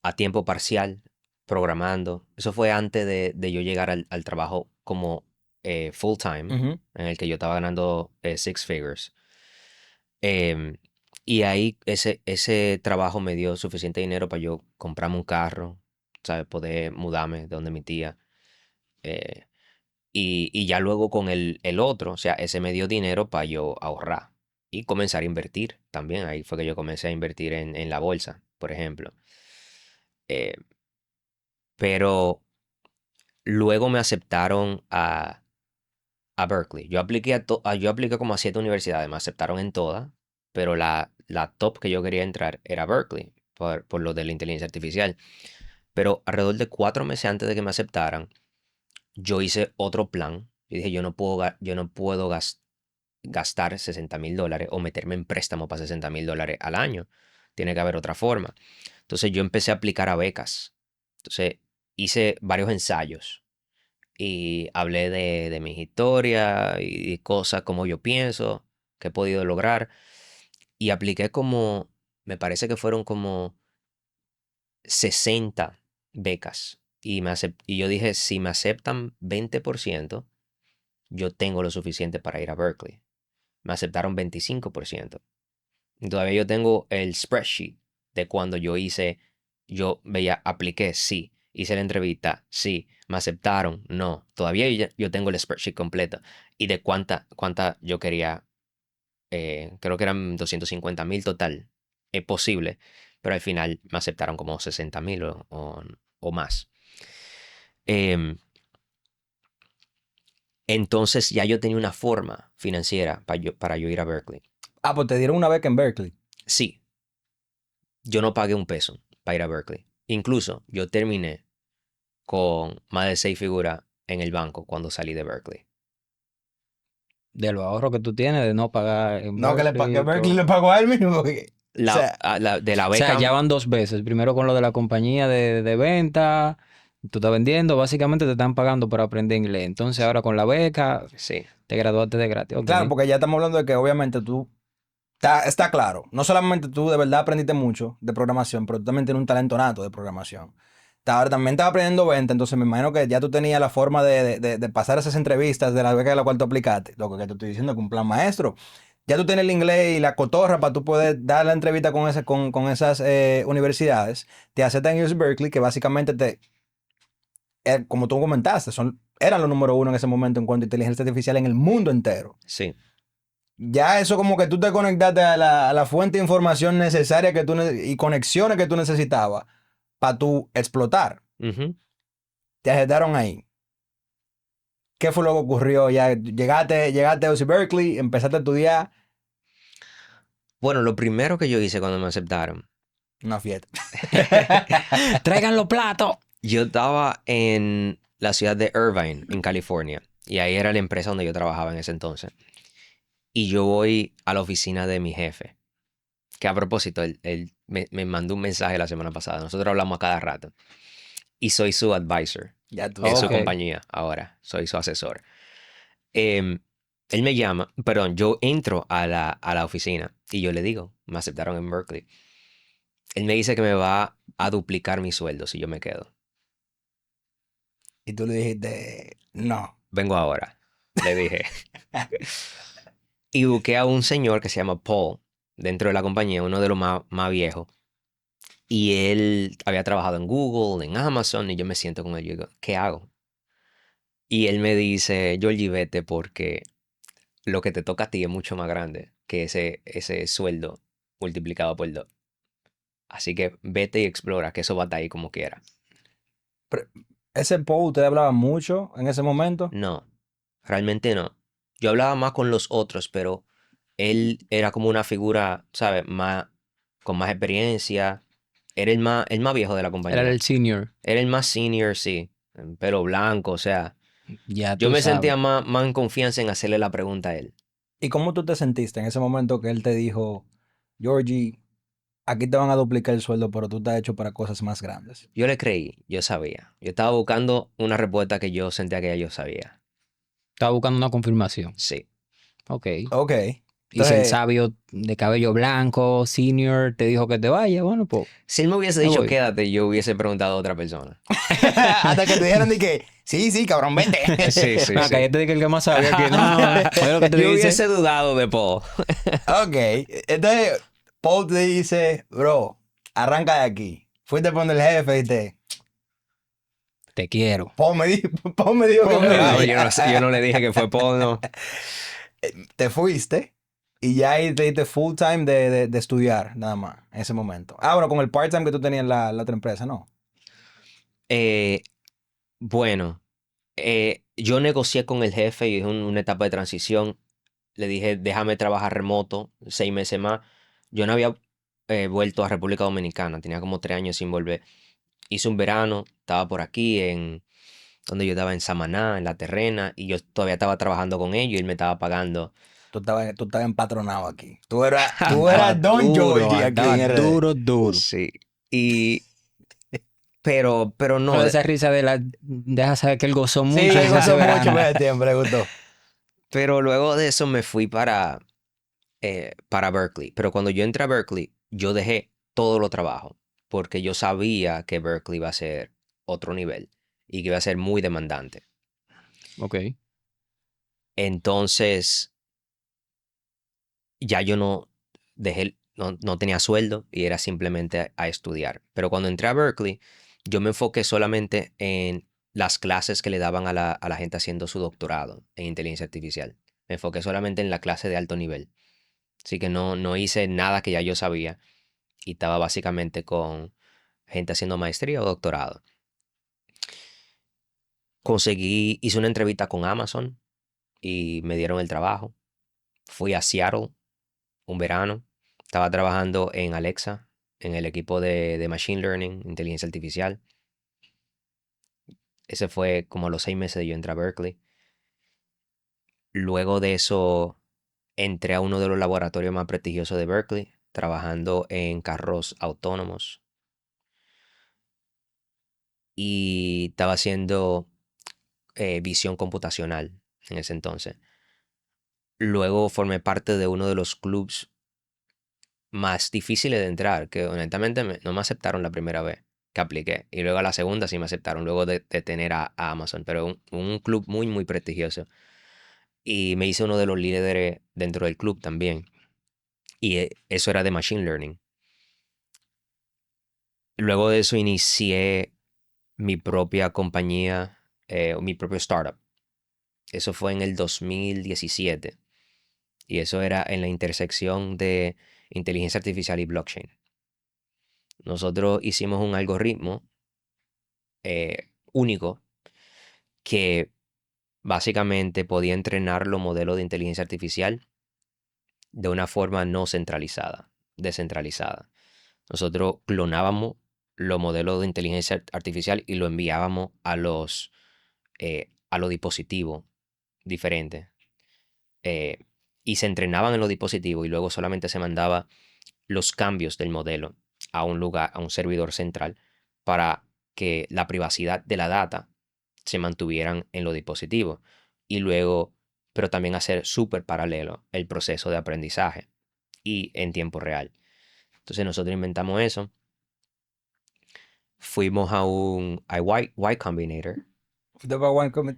a tiempo parcial, programando. Eso fue antes de yo llegar al trabajo como full time, Ujú. en el que yo estaba ganando six figures. Em, y ahí ese trabajo me dio suficiente dinero para yo comprarme un carro, ¿sabes? Poder mudarme de donde mi tía. eh, y ya luego con el otro, o sea, ese me dio dinero para yo ahorrar y comenzar a invertir también. Ahí fue que yo comencé a invertir en la bolsa, por ejemplo. Eh, pero luego me aceptaron a Berkeley. Yo apliqué como a 7 universidades, me aceptaron en todas, pero la top que yo quería entrar era Berkeley, por lo de la inteligencia artificial. Pero alrededor de 4 meses antes de que me aceptaran, yo hice otro plan y dije, yo no puedo gastar $60,000 o meterme en préstamo para $60,000 al año. Tiene que haber otra forma. Entonces yo empecé a aplicar a becas. Entonces hice varios ensayos y hablé de mis historias y cosas como yo pienso que he podido lograr. Y apliqué como, me parece que fueron como 60 becas. Y yo dije, si me aceptan 20%, yo tengo lo suficiente para ir a Berkeley. Me aceptaron 25%. Y todavía yo tengo el spreadsheet de cuando yo veía, apliqué, sí. Hice la entrevista, sí. Me aceptaron, no. Todavía yo tengo el spreadsheet completo. Y de cuánta yo quería, creo que eran 250,000 total. Es posible. Pero al final me aceptaron como 60,000 o más. Em, entonces ya yo tenía una forma financiera para yo ir a Berkeley. Ah, pues te dieron una beca en Berkeley. Sí, yo no pagué un peso para ir a Berkeley. Incluso yo terminé con más de 6 figuras en el banco cuando salí de Berkeley. De los ahorros que tú tienes de no pagar en No, que Berkeley, Berkeley todo. le pagó a él mismo. Porque, o sea, De la O sea, beca, ya van 2 veces. Primero con lo de la compañía de venta, tú estás vendiendo, básicamente te están pagando por aprender inglés. Entonces ahora con la beca, sí, te graduaste de gratis. Ok. claro, porque ya estamos hablando de que obviamente tú, está claro, no solamente tú de verdad aprendiste mucho de programación, pero tú también tienes un talento nato de programación. Ahora también estás aprendiendo venta, entonces me imagino que ya tú tenías la forma de pasar esas entrevistas de la beca de la cual tú aplicaste. Lo que te estoy diciendo es que un plan maestro. Ya tú tienes el inglés y la cotorra para tú poder dar la entrevista con esas universidades. Te aceptan en UC Berkeley, que básicamente como tú comentaste, eran los número 1 en ese momento en cuanto a inteligencia artificial en el mundo entero. sí. Ya eso como que tú te conectaste a la fuente de información necesaria y conexiones que tú necesitabas para tú explotar. Ujú. Te aceptaron ahí. ¿Qué fue lo que ocurrió? Ya llegaste a UC Berkeley, empezaste a estudiar Bueno, lo primero que yo hice cuando me aceptaron, una fiesta. ¡Traigan los platos! yo estaba en la ciudad de Irvine, en California, y ahí era la empresa donde yo trabajaba en ese entonces. Y yo voy a la oficina de mi jefe, que a propósito, él me mandó un mensaje la semana pasada. Nosotros hablamos a cada rato. Y soy su advisor Ya tú en su Ok. sabes. compañía ahora. Soy su asesor. Él me llama, perdón, yo entro a la oficina y yo le digo, me aceptaron en Berkeley. Él me dice que me va a duplicar mi sueldo si yo me quedo. Y tú le dijiste, no. Vengo ahora, le dije. Y busqué a un señor que se llama Paul dentro de la compañía, uno de los más viejos. Y él había trabajado en Google, en Amazon, y yo me siento con él y digo, ¿qué hago? Y él me dice, Georgie, vete porque lo que te toca a ti es mucho más grande que ese sueldo multiplicado por 2. Así que vete y explora, que eso va a estar ahí como quiera. Pero, ¿ese Paul usted hablaba mucho en ese momento? No, realmente no. Yo hablaba más con los otros, pero él era como una figura, ¿sabes? Con más experiencia. Era el más viejo de la Era compañía. el senior. Era el más senior, sí. En pelo blanco, o sea. Ya Yo tú me sabes. sentía más en confianza en hacerle la pregunta a él. ¿Y cómo tú te sentiste en ese momento que él te dijo, Georgie, aquí te van a duplicar el sueldo, pero tú estás hecho para cosas más grandes? Yo le creí, yo sabía. Yo estaba buscando una respuesta que yo sentía que ya yo sabía. Estaba buscando una confirmación. Sí. Ok. Ok. Y si el Entonces, sabio de cabello blanco, senior, te dijo que te vaya, bueno, pues Si él me hubiese me dicho voy. quédate, yo hubiese preguntado a otra persona. hasta que te dijeron de que, sí, cabrón, vente. Sí, sí, Ah, sí. cállate de que el que más sabía que no. Oye lo que te Yo dice. hubiese dudado de Paul. Ok. Entonces, Paul te dice, bro, arranca de aquí. Fuiste por donde el jefe y te... Te quiero. Paul me dijo que Paul me me dijo. No, yo vaya. no le dije que fue Paul, no. Te fuiste y ya ahí te diste full time de estudiar, nada más, en ese momento. Ah, bueno, con el part time que tú tenías en la otra empresa, ¿no? Eh, bueno, yo negocié con el jefe y es una etapa de transición. Le dije, déjame trabajar remoto 6 meses más. Yo no había vuelto a República Dominicana, tenía como 3 años sin volver. Hice un verano, estaba por aquí, donde yo estaba en Samaná, en La Terrena, y yo todavía estaba trabajando con ellos y él me estaba pagando. Tú estabas empatronado aquí. Tú eras Don Georgie aquí Andaba en RD. duro, duro. Sí. Y, pero no, Pero esa risa de la... Deja saber que él gozó Sí, mucho él ese gozó mucho verano. por ese tiempo, le gustó. pero luego de eso me fui para Berkeley. Pero cuando yo entré a Berkeley, yo dejé todo lo trabajo, porque yo sabía que Berkeley iba a ser otro nivel y que iba a ser muy demandante. Ok. Entonces, ya yo no tenía sueldo y era simplemente a estudiar. Pero cuando entré a Berkeley, yo me enfoqué solamente en las clases que le daban a la gente haciendo su doctorado en inteligencia artificial. Me enfoqué solamente en la clase de alto nivel. Así que no hice nada que ya yo sabía y estaba básicamente con gente haciendo maestría o doctorado. Hice una entrevista con Amazon y me dieron el trabajo. Fui a Seattle un verano. Estaba trabajando en Alexa, en el equipo de Machine Learning, inteligencia artificial. Ese fue como a los 6 meses de yo entré a Berkeley. Luego de eso, entré a uno de los laboratorios más prestigiosos de Berkeley, trabajando en carros autónomos. Y estaba haciendo visión computacional en ese entonces. Luego formé parte de uno de los clubs más difíciles de entrar, que honestamente no me aceptaron la primera vez que apliqué. Y luego a la segunda sí me aceptaron, luego de tener a Amazon, pero un club muy, muy prestigioso. Y me hice uno de los líderes dentro del club también. Y eso era de Machine Learning. Luego de eso inicié mi propia compañía, mi propio startup. Eso fue en el 2017. Y eso era en la intersección de inteligencia artificial y blockchain. Nosotros hicimos un algoritmo único que básicamente podía entrenar los modelos de inteligencia artificial de una forma no centralizada, descentralizada. Nosotros clonábamos los modelos de inteligencia artificial y lo enviábamos a los dispositivos diferentes. Y se entrenaban en los dispositivos y luego solamente se mandaba los cambios del modelo a un lugar, a un servidor central, para que la privacidad de la data se mantuvieran en los dispositivos. Y luego pero también hacer súper paralelo el proceso de aprendizaje y en tiempo real. Entonces nosotros inventamos eso. Fuimos a Y Combinator.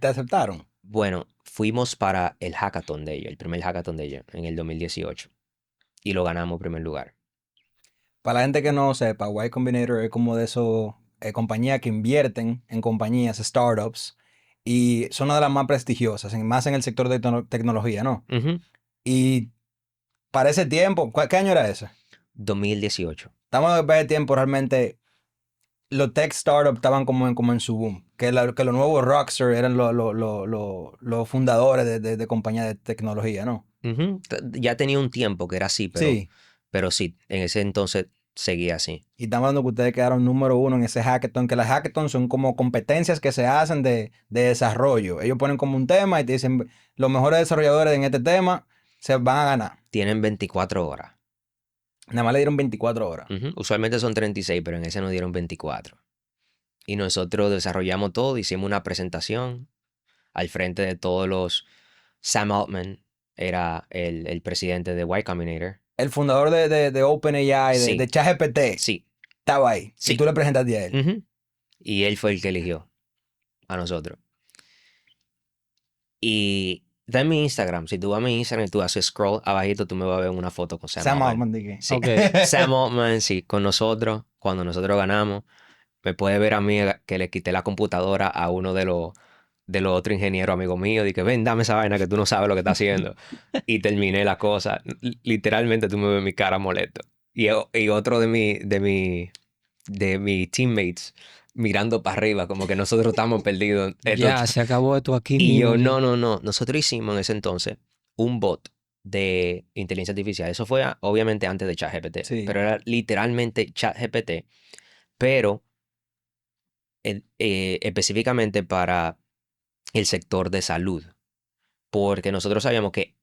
¿Te aceptaron? Bueno, fuimos para el hackathon de ellos, el primer hackathon de ellos, en el 2018. Y lo ganamos en primer lugar. Para la gente que no sepa, Y Combinator es como de esos compañías que invierten en compañías, startups, y son una de las más prestigiosas, más en el sector de tecnología, ¿no? Ujú. Y para ese tiempo, ¿qué año era ese? 2018. Estamos en ese tiempo realmente, los tech startups estaban como en su boom. Que los nuevos rockstar eran los fundadores de compañías de tecnología, ¿no? Ujú. Ya tenía un tiempo que era así, Sí. pero sí, en ese entonces seguía así. Y estamos hablando que ustedes quedaron número uno en ese hackathon, que las hackathons son como competencias que se hacen de desarrollo. Ellos ponen como un tema y te dicen, los mejores desarrolladores en este tema se van a ganar. Tienen 24 horas. Nada más le dieron 24 horas. Ujú. Usualmente son 36, pero en ese nos dieron 24. Y nosotros desarrollamos todo, hicimos una presentación al frente de todos los... Sam Altman era el presidente de Y Combinator. El fundador de OpenAI, Sí. de ChatGPT, Sí. estaba ahí. Sí. Y tú le presentaste a él. Ujú. Y él fue el que eligió a nosotros. Y da en mi Instagram. Si tú vas a mi Instagram y tú haces scroll abajito, tú me vas a ver una foto con Sam Sam Altman. Altman, dije. Sí. Ok. Sam Altman, sí, con nosotros, cuando nosotros ganamos. Me puede ver a mí que le quité la computadora a uno de los otros ingenieros amigos míos. Dije, ven, dame esa vaina que tú no sabes lo que está haciendo. Y terminé la cosa. Literalmente tú me ves mi cara molesto. Y otro de mis teammates mirando para arriba, como que nosotros estamos perdidos. Ya, se acabó esto aquí Y mismo. yo, ya. no. Nosotros hicimos en ese entonces un bot de inteligencia artificial. Eso fue obviamente antes de ChatGPT. Sí. Pero era literalmente ChatGPT. Pero específicamente para el sector de salud. Porque nosotros sabíamos que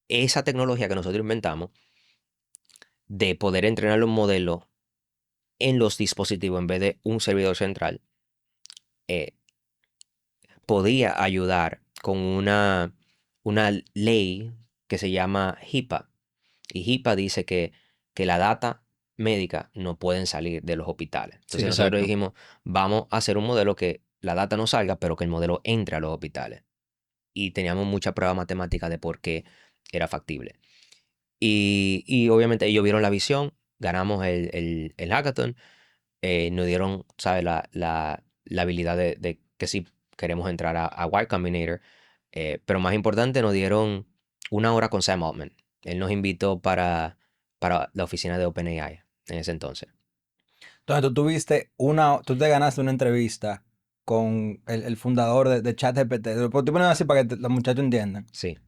esa tecnología que nosotros inventamos de poder entrenar los modelos en los dispositivos en vez de un servidor central, eh, podía ayudar con una ley que se llama HIPAA. Y HIPAA dice que la data médica no pueden salir de los hospitales. Entonces Sí, nosotros exacto. dijimos, vamos a hacer un modelo que la data no salga, pero que el modelo entre a los hospitales. Y teníamos mucha prueba matemática de por qué era factible. Y obviamente ellos vieron la visión, ganamos el hackathon, nos dieron, ¿sabes? La habilidad de que sí queremos entrar a Y Combinator, pero más importante nos dieron una hora con Sam Altman. Él nos invitó para la oficina de OpenAI en ese entonces. Entonces tú te ganaste una entrevista con el fundador de ChatGPT. Te estoy poniendo así para que los muchachos entiendan. Sí.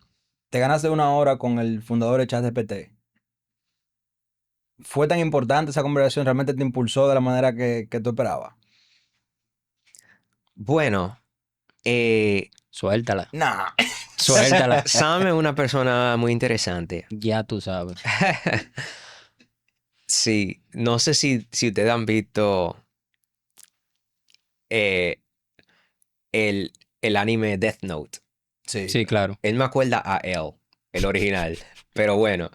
Te ganaste una hora con el fundador de ChatGPT. ¿Fue tan importante esa conversación? ¿Realmente te impulsó de la manera que tú esperabas? Bueno, Suéltala. No. Suéltala. Sam es una persona muy interesante. Ya tú sabes. Sí, no sé si ustedes han visto eh, el anime Death Note. Sí. Sí, claro. Él me acuerda a él, el original. Pero bueno,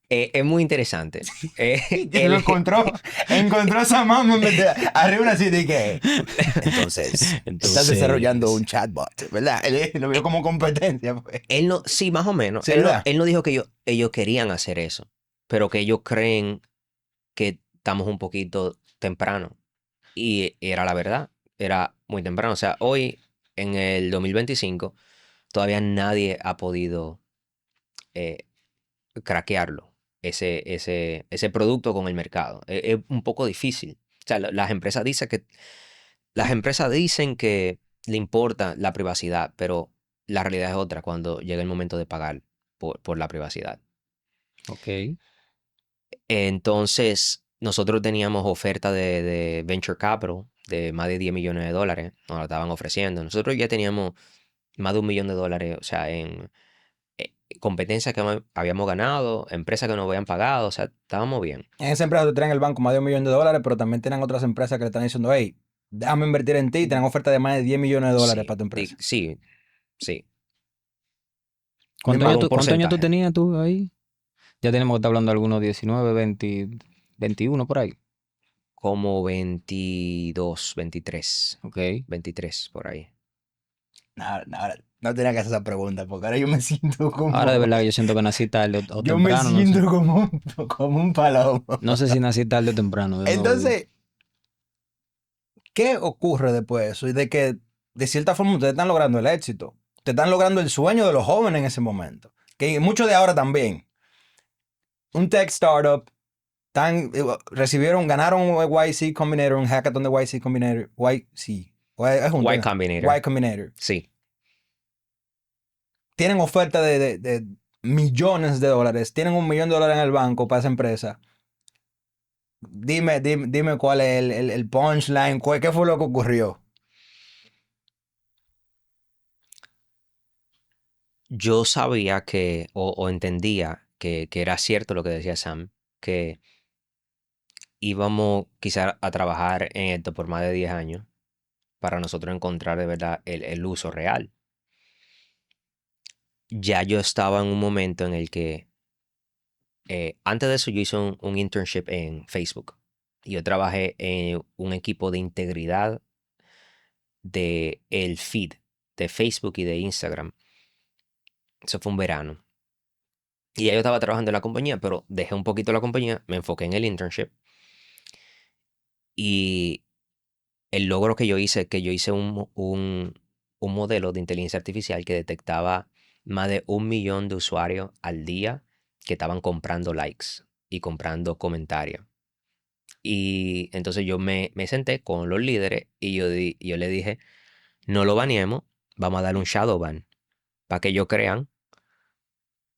es muy interesante. Lo encontró esa mamá arriba una silla y que entonces estás desarrollando un chatbot, ¿verdad? Él lo vio como competencia, pues. Él no, sí, más o menos. Sí, él, no, ¿verdad? él no dijo que ellos querían hacer eso, pero que ellos creen que estamos un poquito temprano. Y era la verdad, era muy temprano. O sea, hoy, en el 2025, todavía nadie ha podido eh, craquearlo, ese producto con el mercado. Es un poco difícil. O sea, las empresas dicen que le importa la privacidad, pero la realidad es otra cuando llega el momento de pagar por la privacidad. Ok. Entonces, nosotros teníamos oferta de Venture Capital de más de 10 millones de dólares, nos lo estaban ofreciendo. Nosotros ya teníamos más de $1 millón, o sea, en competencias que habíamos ganado, empresas que nos habían pagado, o sea, estábamos bien. En esa empresa tú tienes en el banco más de $1 millón, pero también tienen otras empresas que le están diciendo, hey, déjame invertir en ti, y tienen oferta de más de $10 millones Sí, para tu empresa. sí, sí. ¿Cuántos paga años, un cuántos años tú porcentaje. tenías tú ahí? Ya tenemos que estar hablando de algunos 19, 20, 21 por ahí. Como 22, 23, Ok. 23 por ahí. No tenía que hacer esa pregunta, porque ahora yo me siento Ahora de como... verdad que yo siento que nací tarde o Yo me temprano, no sé. siento como un palomo. No sé si nací tarde o temprano, de nuevo digo. Entonces, ¿qué ocurre después de eso? Y de que, de cierta forma, ustedes están logrando el éxito. Ustedes están logrando el sueño de los jóvenes en ese momento. Que muchos de ahora también. Un tech startup, ganaron un YC Combinator, un hackathon de YC Combinator. YC. Es junto, Y ¿no? Combinator. Y Combinator. Sí. Tienen oferta de millones de dólares. Tienen $1 millón en el banco para esa empresa. Dime cuál es el punchline. ¿Qué fue lo que ocurrió? Yo sabía o entendía que era cierto lo que decía Sam, que íbamos quizá a trabajar en esto por más de 10 años para nosotros encontrar de verdad el uso real. Ya yo estaba en un momento en el que, antes de eso yo hice un internship en Facebook. Y yo trabajé en un equipo de integridad de el feed de Facebook y de Instagram. Eso fue un verano. Y ya yo estaba trabajando en la compañía, pero dejé un poquito la compañía, me enfoqué en el internship. Y el logro que yo hice un modelo de inteligencia artificial que detectaba más de 1 millón de usuarios al día que estaban comprando likes y comprando comentarios. Y entonces yo me senté con los líderes y yo le dije, no lo baneemos, vamos a darle un shadow ban para que ellos crean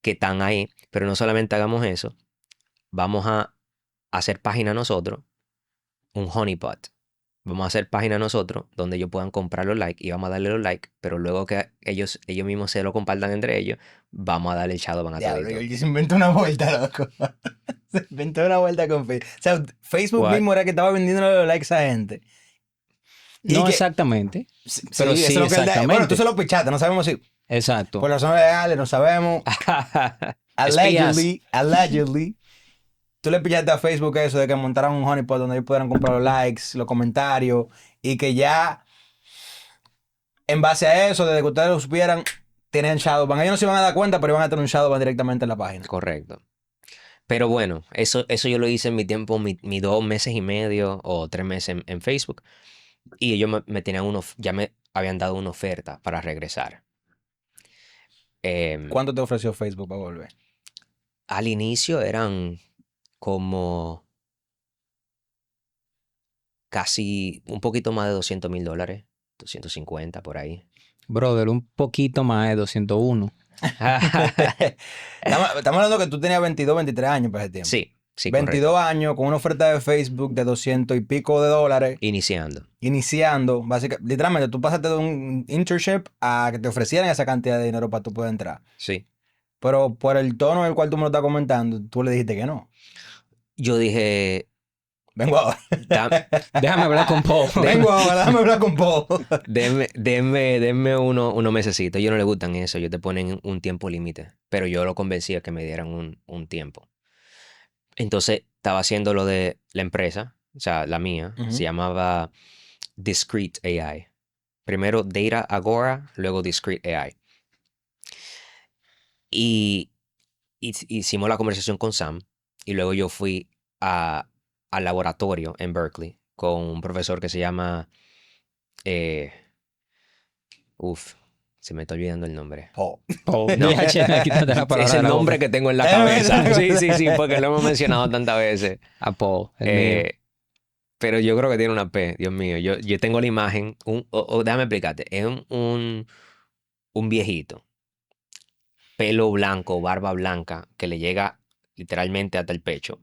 que están ahí, pero no solamente hagamos eso, vamos a hacer página nosotros, un honeypot. Vamos a hacer página nosotros donde ellos puedan comprar los likes y vamos a darle los likes, pero luego que ellos mismos se lo compartan entre ellos, vamos a darle el shadowban a Diablo, todito. yo se inventó una vuelta, loco. Se inventó una vuelta con Facebook. O sea, Facebook What? mismo era que estaba vendiendo los likes a gente. Y No que, exactamente, sí, pero eso sí es lo que él da. Bueno, exactamente. tú se lo pichaste, no sabemos si Exacto. por razones legales, no sabemos. Espías. Allegedly. Tú le pillaste a Facebook eso de que montaran un honeypot donde ellos pudieran comprar los likes, los comentarios, y que ya, en base a eso, desde que ustedes lo supieran, tenían Shadowban. Ellos no se iban a dar cuenta, pero iban a tener un Shadowban directamente en la página. Correcto. Pero bueno, eso yo lo hice en mi tiempo, mi 2 meses y medio o 3 meses en Facebook. Y ellos me tenían ya me habían dado una oferta para regresar. Em, ¿Cuánto te ofreció Facebook para volver? Al inicio eran como casi un poquito más de $200,000, 250 por ahí. Brother, un poquito más de 201. Estamos hablando que tú tenías 22, 23 años para ese tiempo. Sí, sí, 22 correcto. años con una oferta de Facebook de 200 y pico de dólares, Iniciando. iniciando. Básicamente, literalmente, tú pasaste de un internship a que te ofrecieran esa cantidad de dinero para tú poder entrar. Sí. Pero por el tono en el cual tú me lo estás comentando, tú le dijiste que no. Yo dije, Vengo ahora. Déjame hablar con Paul. Vengo ahora, déjame hablar con Paul. denme unos mesecitos. Ellos no les gustan eso. Ellos te ponen un tiempo límite. Pero yo lo convencí a que me dieran un tiempo. Entonces, estaba haciendo lo de la empresa, o sea, la mía. Ujú. Se llamaba Discrete AI. Primero Data Agora, luego Discrete AI. Y hicimos la conversación con Sam. Y luego yo fui al laboratorio en Berkeley con un profesor que se llama... se me está olvidando el nombre. Paul. Paul, No. DH, quítate la palabra Es de el la nombre boca. que tengo en la cabeza. Sí, sí, sí, porque lo hemos mencionado tantas veces. A Paul, el mío. Pero yo creo que tiene una P, Dios mío. Yo tengo la imagen, déjame explicarte. Es un viejito, pelo blanco, barba blanca, que le llega literalmente hasta el pecho.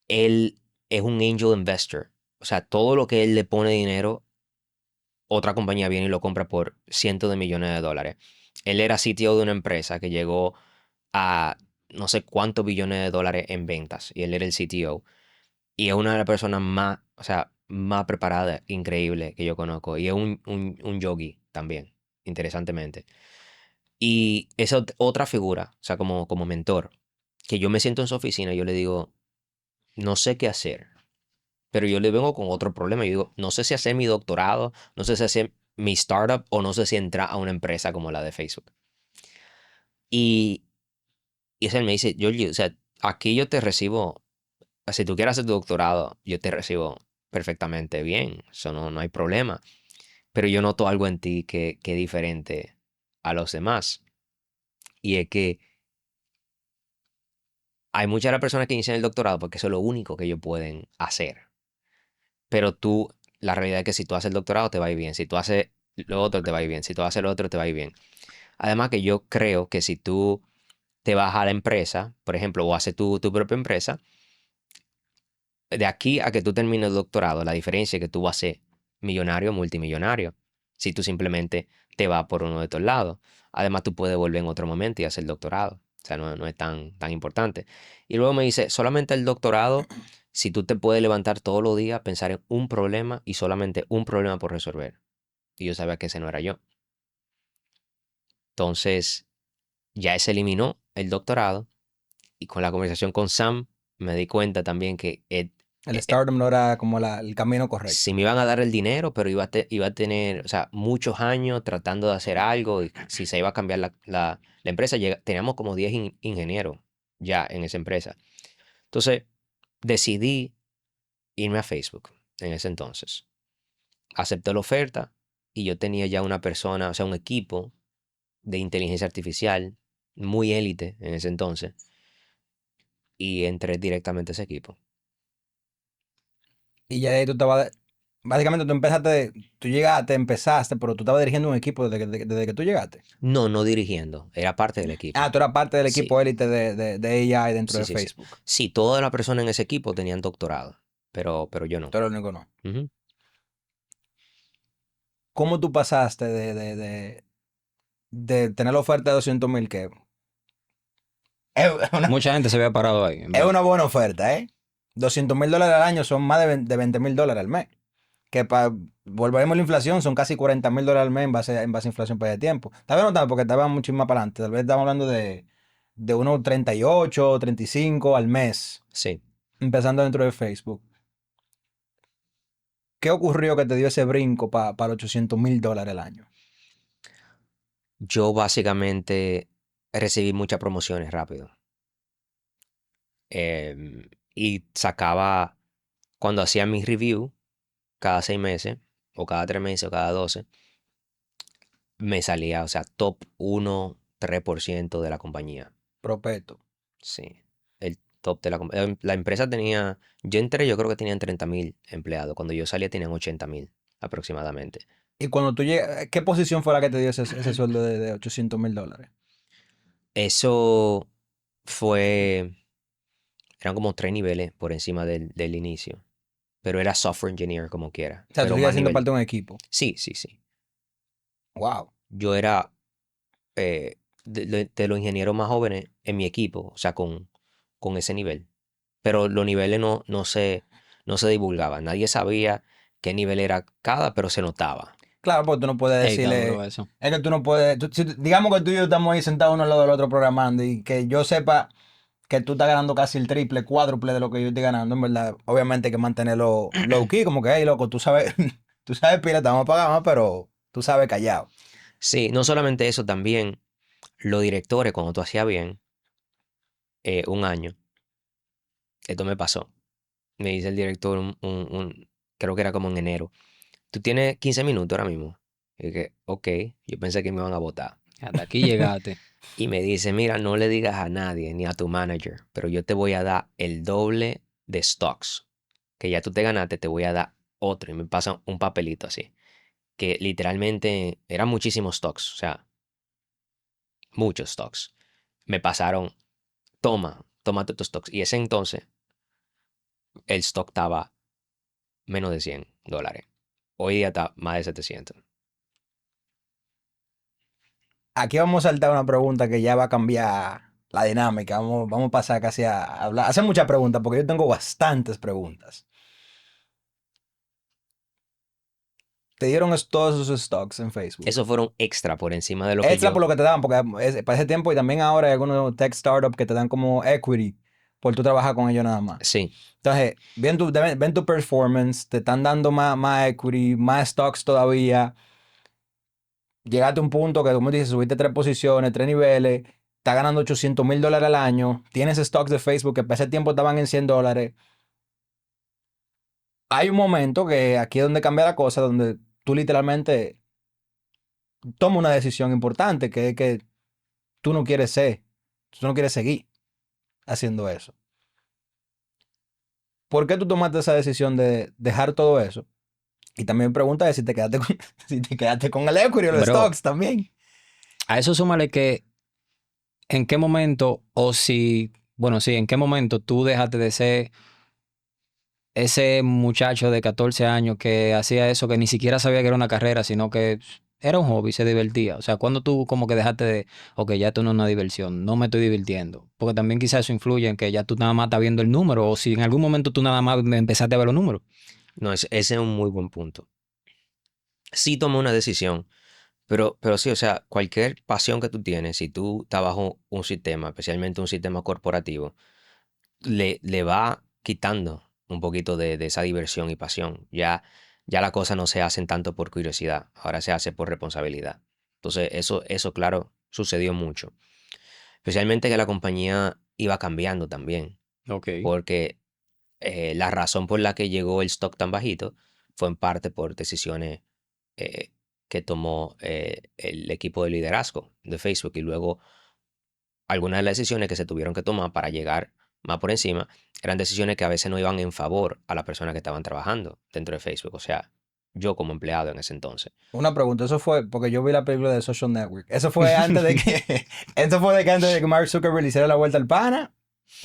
Él es un angel investor. O sea, todo lo que él le pone dinero, otra compañía viene y lo compra por cientos de millones de dólares. Él era CTO de una empresa que llegó a no sé cuántos billones de dólares en ventas y él era el CTO. Y es una de las personas más, o sea, más preparadas, increíble que yo conozco. Y es un yogi también, interesantemente. Y esa otra figura, o sea, como mentor, que yo me siento en su oficina y yo le digo, no sé qué hacer, pero yo le vengo con otro problema. Yo digo, no sé si hacer mi doctorado, no sé si hacer mi startup o no sé si entrar a una empresa como la de Facebook. Y, y él me dice, Georgie, o sea, aquí yo te recibo, si tú quieres hacer tu doctorado, yo te recibo perfectamente bien, eso no hay problema. Pero yo noto algo en ti que es diferente a los demás. Y es que hay muchas de las personas que inician el doctorado porque eso es lo único que ellos pueden hacer. Pero tú, la realidad es que si tú haces el doctorado te va a ir bien, si tú haces lo otro te va a ir bien, si tú haces lo otro te va a ir bien. Además que yo creo que si tú te vas a la empresa, por ejemplo, o haces tu propia empresa, de aquí a que tú termines el doctorado, la diferencia es que tú vas a ser millonario o multimillonario. Si tú simplemente te vas por uno de estos lados. Además, tú puedes volver en otro momento y hacer el doctorado. O sea, no es tan importante. Y luego me dice, solamente el doctorado, si tú te puedes levantar todos los días, pensar en un problema y solamente un problema por resolver. Y yo sabía que ese no era yo. Entonces, ya se eliminó el doctorado y con la conversación con Sam me di cuenta también que El startup no era como el camino correcto. si me iban a dar el dinero, pero iba a tener, o sea, muchos años tratando de hacer algo y si se iba a cambiar la empresa, teníamos como 10 ingenieros ya en esa empresa. Entonces, decidí irme a Facebook en ese entonces. Acepté la oferta y yo tenía ya una persona, o sea, un equipo de inteligencia artificial muy élite en ese entonces y entré directamente a ese equipo. Y ya de ahí tú estabas, básicamente tú llegaste, empezaste, pero tú estabas dirigiendo un equipo desde que tú llegaste. No dirigiendo, era parte del equipo. Ah, tú eras parte del Sí, equipo élite de AI dentro sí, de sí, sí. Facebook. Sí, todas las personas en ese equipo tenían doctorado, pero yo no. Tú eres el único no. Ujú. ¿Cómo tú pasaste de tener la oferta de 200,000 que es una, Mucha gente se había parado ahí, en es verdad. una buena oferta, ¿eh? $200,000 al año son más de $20,000 al mes. Que para volvemos a la inflación son casi $40,000 al mes en base a inflación para de tiempo. Tal vez no tanto porque estaba mucho más para adelante. Tal vez estamos hablando de unos 38, 35 al mes, Sí, empezando dentro de Facebook. ¿Qué ocurrió que te dio ese brinco para los $800,000 al año? yo básicamente recibí muchas promociones rápido. Y sacaba, cuando hacía mis review, cada 6 meses, o cada 3 meses, o cada 12, me salía, o sea, top 1, 3% de la compañía. Propeto. Sí, el top de la compañía. La empresa tenía, yo entré, yo creo que tenían 30,000 empleados. Cuando yo salía tenían 80,000 aproximadamente. Y cuando tú llegas, ¿qué posición fue la que te dio ese sueldo de $800,000? Eso fue, eran como 3 niveles por encima del inicio, pero era software engineer como quiera, O sea, tú pero sigues más siendo nivel. parte de un equipo. Sí, sí, sí. Wow. Yo era de los ingenieros más jóvenes en mi equipo, o sea, con ese nivel. Pero los niveles no se divulgaban. Nadie sabía qué nivel era cada, pero se notaba. Claro, pues tú no puedes Ey, está duro decirle. eso. Es que tú no puedes. Digamos que tú y yo estamos ahí sentados uno al lado del otro programando y que yo sepa que tú estás ganando casi el triple, cuádruple de lo que yo estoy ganando, en verdad. Obviamente hay que mantenerlo low key, como que, hey, loco, tú sabes, tú sabes, pila, te vamos a pagar más, pero tú sabes callado. Sí, no solamente eso, también los directores, cuando tú hacías bien, un año, esto me pasó. Me dice el director, creo que era como en enero. Tú tienes 15 minutos ahora mismo. Y dije, ok, yo pensé que me iban a votar. Hasta aquí llegaste. Y me dice, mira, no le digas a nadie, ni a tu manager, pero yo te voy a dar el doble de stocks. Que ya tú te ganaste, te voy a dar otro. Y me pasa un papelito así. Que literalmente eran muchísimos stocks, o sea, muchos stocks. Me pasaron, toma tus stocks. Y ese entonces, el stock estaba menos de $100. Hoy día está más de 700. Aquí vamos a saltar una pregunta que ya va a cambiar la dinámica. Vamos a pasar casi a hablar, a hacer muchas preguntas, porque yo tengo bastantes preguntas. te dieron todos esos stocks en Facebook. Esos fueron extra por encima de lo que Extra yo... por lo que te daban, porque para ese tiempo y también ahora hay algunos tech startups que te dan como equity por tú trabajar con ellos nada más. Sí, Entonces, ven tu performance, te están dando más equity, más stocks todavía. Llegaste a un punto que, como dices, subiste 3 posiciones, 3 niveles, estás ganando $800,000 al año, tienes stocks de Facebook que para ese tiempo estaban en $100. Hay un momento que aquí es donde cambia la cosa, donde tú literalmente tomas una decisión importante, que es que tú no quieres tú no quieres seguir haciendo eso. ¿Por qué tú tomaste esa decisión de dejar todo eso? Y también pregunta es si te quedaste con, si te quedaste con el equity o los Bro, stocks también. a eso súmale que en qué momento, o si, bueno, sí, en qué momento tú dejaste de ser ese muchacho de 14 años que hacía eso, que ni siquiera sabía que era una carrera, sino que era un hobby, se divertía. O sea, cuando tú como que dejaste de, ok, ya esto no es una diversión, no me estoy divirtiendo. Porque también quizás eso influye en que ya tú nada más estás viendo el número, o si en algún momento tú nada más empezaste a ver los números. no, ese es un muy buen punto. Sí tomé una decisión, pero sí, o sea, cualquier pasión que tú tienes, si tú estás bajo un sistema, especialmente un sistema corporativo, le va quitando un poquito de esa diversión y pasión. Ya la cosa no se hacen tanto por curiosidad, ahora se hace por responsabilidad. Entonces, eso claro, sucedió mucho. Especialmente que la compañía iba cambiando también, Ok. porque la razón por la que llegó el stock tan bajito fue en parte por decisiones eh, que tomó el equipo de liderazgo de Facebook y luego algunas de las decisiones que se tuvieron que tomar para llegar más por encima eran decisiones que a veces no iban en favor a las personas que estaban trabajando dentro de Facebook. O sea, yo como empleado en ese entonces. Una pregunta, eso fue porque yo vi la película de Social Network. ¿Eso fue antes de que, eso fue de que antes de que Mark Zuckerberg le hiciera la vuelta al pana?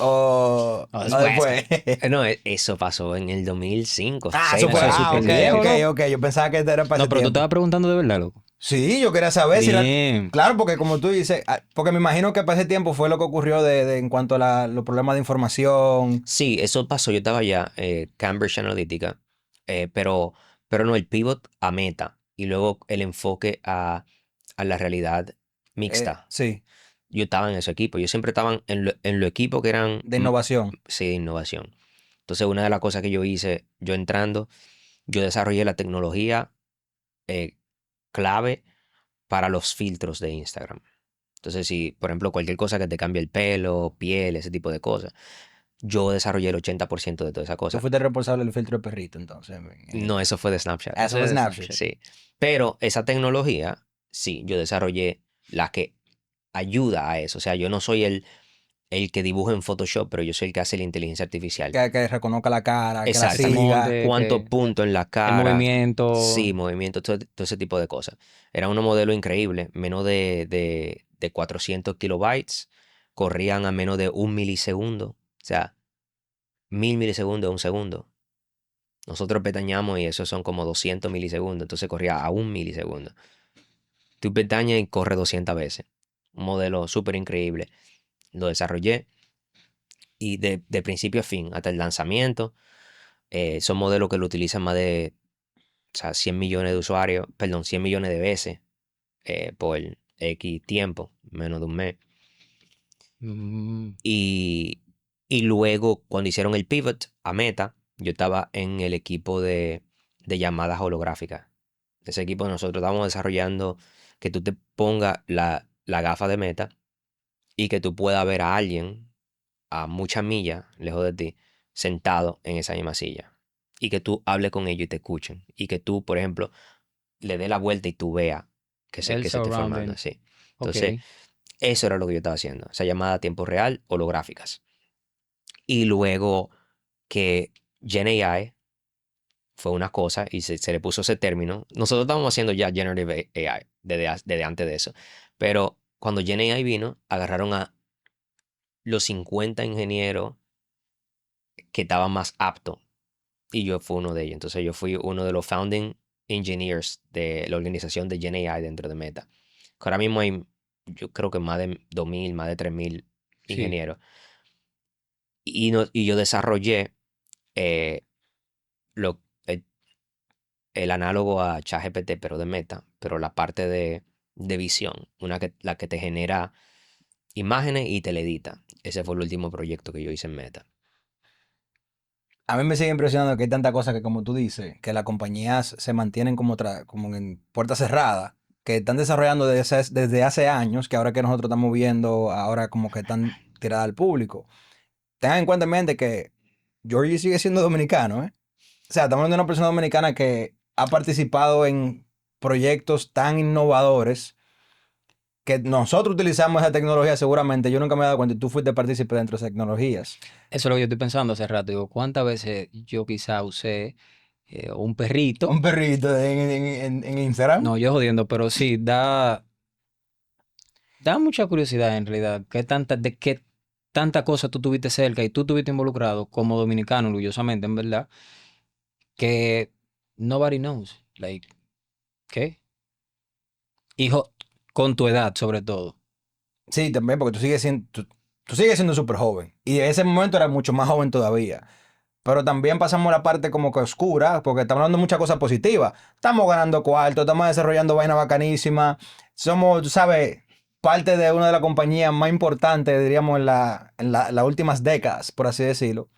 No, ¿O después? No, eso pasó en el 2005, Ah, eso 6 fue. por Eso es ahí. Ah, súper ok, viejo, ok, loco. ok. Yo pensaba que era para No, ese pero tú estabas tiempo. preguntando de verdad, loco. Sí, yo quería saber si Bien. claro, porque como tú dices, porque me imagino que para ese tiempo fue lo que ocurrió en cuanto a los problemas de información. Sí, eso pasó. Yo estaba ya, Cambridge Analytica, pero, pero no, el pivot a Meta y luego el enfoque a la realidad mixta. Sí, Yo estaba en ese equipo. Yo siempre estaba en los equipos que eran, de innovación. sí, de innovación. Entonces, una de las cosas que yo hice, yo entrando, yo desarrollé la tecnología eh, clave para los filtros de Instagram. Entonces, si, por ejemplo, cualquier cosa que te cambie el pelo, piel, ese tipo de cosas, yo desarrollé el 80% de toda esa Tú cosa. fuiste el responsable del filtro de perrito, entonces. No, eso fue de Snapchat. Eso fue Snapchat. Sí. Pero esa tecnología, sí, yo desarrollé la que ayuda a eso. O sea, yo no soy el que dibuja en Photoshop, pero yo soy el que hace la inteligencia artificial. Que reconozca la cara, que la Exacto. El siga. molde, Cuántos que puntos en la el cara. movimiento. Sí, movimiento, todo ese tipo de cosas. Era un modelo increíble, menos de 400 kilobytes, corrían a menos de 1 milisegundo, o sea, 1000 milisegundos, un segundo. Nosotros pestañamos y eso son como 200 milisegundos, entonces corría a 1 milisegundo. Tú pestañas y corre 200 veces. Un modelo súper increíble. Lo desarrollé y de principio a fin, hasta el lanzamiento, son modelos que lo utilizan más de, o sea, 100 millones de usuarios, perdón, 100 millones de veces por X tiempo, menos de un mes. Mm, Y, y luego, cuando hicieron el pivot a Meta, yo estaba en el equipo de llamadas holográficas. Ese equipo nosotros estábamos desarrollando que tú te pongas la gafa de Meta y que tú puedas ver a alguien a muchas millas lejos de ti sentado en esa misma silla. Y que tú hables con ellos y te escuchen. Y que tú, por ejemplo, le dé la vuelta y tú veas el que se esté formando surrounding. así. Ok. Entonces, eso era lo que yo estaba haciendo. Esa llamada a tiempo real, holográficas. Y luego que GenAI fue una cosa y se le puso ese término. Nosotros estábamos haciendo ya Generative AI desde antes de eso. Pero cuando GenAI vino, agarraron a los 50 ingenieros que estaban más aptos. Y yo fui uno de ellos. Entonces yo fui uno de los founding engineers de la organización de GenAI dentro de Meta. Que ahora mismo hay, yo creo que más de 2000, más de 3000 Sí. ingenieros. Y yo desarrollé eh, lo, el análogo a ChatGPT, pero de Meta, pero la parte de visión, la que te genera imágenes y te la edita. Ese fue el último proyecto que yo hice en Meta. A mí me sigue impresionando que hay tanta cosa que, como tú dices, que las compañías se mantienen como en puertas cerradas, que están desarrollando desde hace años, que ahora que nosotros estamos viendo, ahora como que están tiradas al público. Tengan en cuenta en mente que Georgie sigue siendo dominicano, ¿eh? O sea, estamos hablando de una persona dominicana que ha participado en proyectos tan innovadores que nosotros utilizamos esa tecnología seguramente. Yo nunca me he dado cuenta y tú fuiste partícipe dentro de esas tecnologías. Eso es lo que yo estoy pensando hace rato. Digo, ¿cuántas veces yo quizá usé un perrito? Un perrito en Instagram. No, yo jodiendo, pero sí, da mucha curiosidad en realidad. De qué tanta cosa tú tuviste cerca y tú tuviste involucrado como dominicano, orgullosamente, en verdad, que nobody knows. Like, ¿qué? Hijo, con tu edad, sobre todo. Sí, también, porque tú sigues siendo súper joven. Y en ese momento eras mucho más joven todavía. Pero también pasamos la parte como que oscura, porque estamos hablando de muchas cosas positivas. Estamos ganando cuarto, estamos desarrollando vainas bacanísimas. Somos, tú sabes, parte de una de las compañías más importantes, diríamos, las últimas décadas, por así decirlo.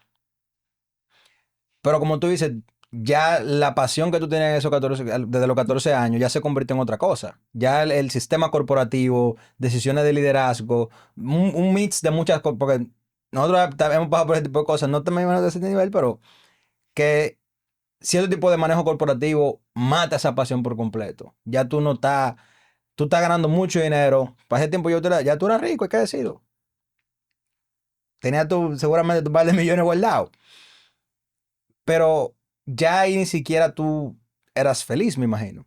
Pero como tú dices, ya la pasión que tú tenías en esos 14, desde los 14 años ya se convirtió en otra cosa. Ya el sistema corporativo, decisiones de liderazgo, un mix de muchas cosas, porque nosotros hemos pasado por ese tipo de cosas, no también de ese nivel, pero que cierto tipo de manejo corporativo mata esa pasión por completo. Ya tú estás ganando mucho dinero. Para ese tiempo ya tú eras rico, hay que decirlo. Tenías seguramente tu par de millones guardados. Pero ya ahí ni siquiera tú eras feliz, me imagino.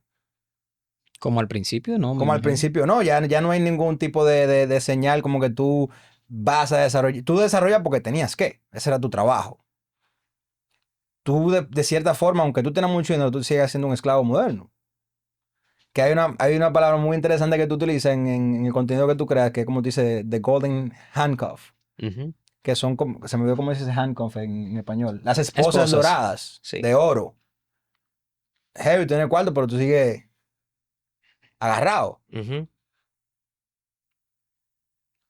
Como al principio, no, me Como al imagino. principio, no, ya no hay ningún tipo de señal como que tú vas a desarrollar. Tú desarrollas porque tenías que. Ese era tu trabajo. Tú, de cierta forma, aunque tú tengas mucho dinero, tú sigues siendo un esclavo moderno. Que hay una palabra muy interesante que tú utilizas en el contenido que tú creas, que es como tú dices, the golden handcuff. Ujú. Que son como, se me olvidó cómo dice ese handcuff en español. Las esposas Esposas. doradas Sí. de oro. Heavy, tú tienes cuarto, pero tú sigues agarrado. Ujú.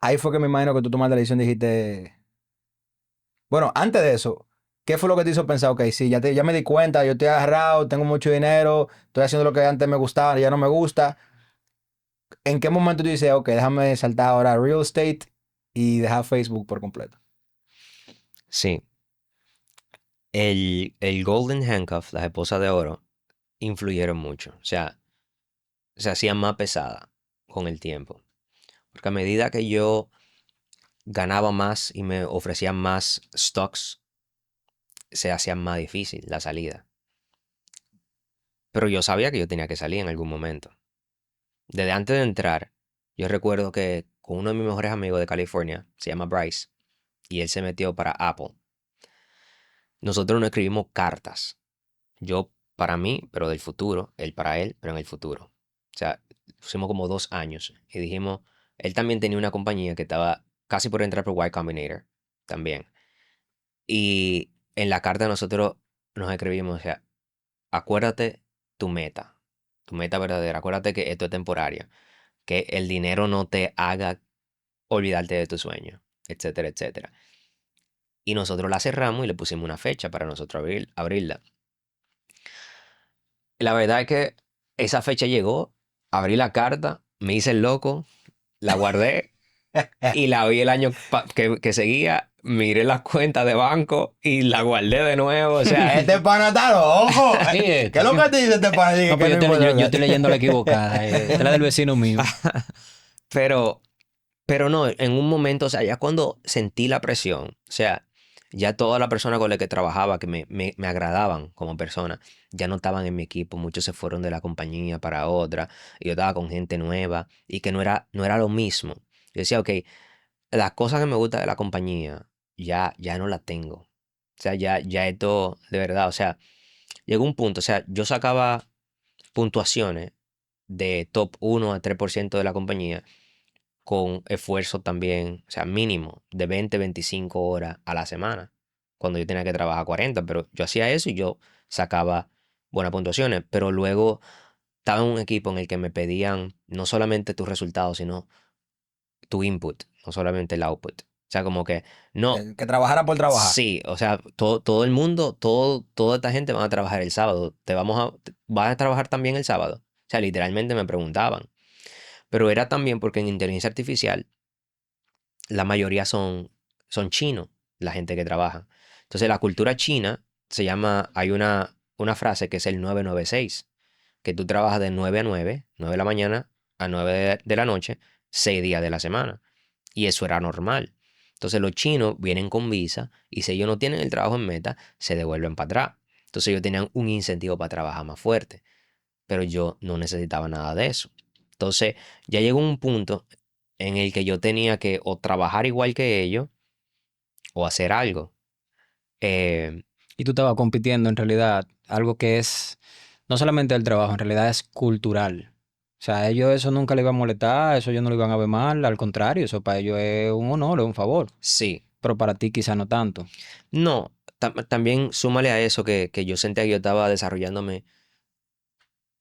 Ahí fue que me imagino que tú tomaste la decisión y dijiste, bueno, antes de eso, ¿qué fue lo que te hizo pensar? Ok, sí, ya me di cuenta, yo estoy agarrado, tengo mucho dinero, estoy haciendo lo que antes me gustaba, ya no me gusta. ¿En qué momento tú dices, ok, déjame saltar ahora a real estate y dejar Facebook por completo? Sí. El Golden Handcuff, las esposas de oro, influyeron mucho. O sea, se hacían más pesadas con el tiempo. Porque a medida que yo ganaba más y me ofrecían más stocks, se hacía más difícil la salida. Pero yo sabía que yo tenía que salir en algún momento. Desde antes de entrar, yo recuerdo que con uno de mis mejores amigos de California, se llama Bryce, y él se metió para Apple. Nosotros nos escribimos cartas. Yo para mí, pero del futuro, él para él, pero en el futuro. O sea, pusimos como 2 años y dijimos, él también tenía una compañía que estaba casi por entrar por Y Combinator también. Y en la carta nosotros nos escribimos, o sea, acuérdate tu meta verdadera, acuérdate que esto es temporario, que el dinero no te haga olvidarte de tu sueño, etcétera, etcétera. Y nosotros la cerramos y le pusimos una fecha para nosotros abrirla. La verdad es que esa fecha llegó, abrí la carta, me hice el loco, la guardé y la vi el año que seguía, miré las cuentas de banco y la guardé de nuevo. O sea, Este pana está loco. Sí, ¿Qué es lo que te dice este pana? Dice No, que pero no importa. yo estoy leyendo la equivocada. Esta es la del vecino mío. pero, pero no, en un momento, o sea, ya cuando sentí la presión, o sea, ya toda la persona con la que trabajaba, que me agradaban como persona, ya no estaban en mi equipo, muchos se fueron de la compañía para otra, y yo estaba con gente nueva, y que no era lo mismo. Yo decía, ok, las cosas que me gustan de la compañía, ya no las tengo. O sea, ya esto, de verdad, o sea, llegó un punto, o sea, yo sacaba puntuaciones de top 1 a 3% de la compañía con esfuerzo también, o sea, mínimo de 20 a 25 horas a la semana, cuando yo tenía que trabajar 40, pero yo hacía eso y yo sacaba buenas puntuaciones, pero luego estaba en un equipo en el que me pedían no solamente tus resultados, sino tu input, no solamente el output. O sea, como que no, Que trabajara por trabajar. sí, o sea, todo el mundo, toda esta gente van a trabajar el sábado. ¿Vas a trabajar también el sábado? O sea, literalmente me preguntaban. Pero era también porque en inteligencia artificial la mayoría son chinos, la gente que trabaja. Entonces, la cultura china hay una frase que es el 996, que tú trabajas de 9 a 9, 9 de la mañana a 9 de la noche, 6 días de la semana. Y eso era normal. Entonces los chinos vienen con visa y si ellos no tienen el trabajo en meta, se devuelven para atrás. Entonces ellos tenían un incentivo para trabajar más fuerte. Pero yo no necesitaba nada de eso. Entonces ya llegó un punto en el que yo tenía que o trabajar igual que ellos o hacer algo. Eh, Y tú estabas compitiendo en realidad, algo que es no solamente el trabajo, en realidad es cultural. O sea, a ellos eso nunca le iba a molestar, eso ellos no lo iban a ver mal, al contrario, eso para ellos es un honor, es un favor. sí, Pero para ti quizá no tanto. no, también súmale a eso que yo sentía que yo estaba desarrollándome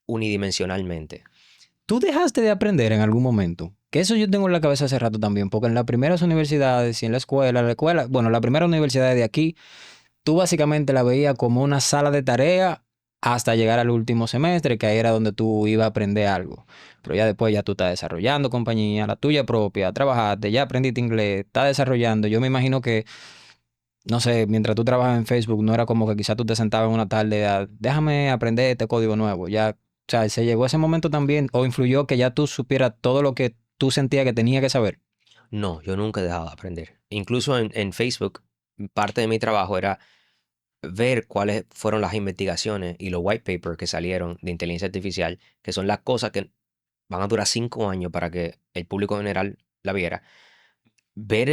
unidimensionalmente. ¿Tú dejaste de aprender en algún momento? Que eso yo tengo en la cabeza hace rato también, porque en las primeras universidades y en la escuela, bueno, la primera universidad de aquí, tú básicamente la veías como una sala de tarea hasta llegar al último semestre, que ahí era donde tú ibas a aprender algo. Pero ya después ya tú estás desarrollando compañía, la tuya propia, trabajaste, ya aprendiste inglés, estás desarrollando. Yo me imagino que, no sé, mientras tú trabajas en Facebook, no era como que quizás tú te sentabas en una tarde a, déjame aprender este código nuevo. Ya, o sea, se llegó ese momento también, o influyó que ya tú supieras todo lo que tú sentías que tenías que saber. No, yo nunca he dejado de aprender. Incluso en Facebook, parte de mi trabajo era ver cuáles fueron las investigaciones y los white papers que salieron de inteligencia artificial, que son las cosas que van a durar 5 años para que el público general la viera. Ver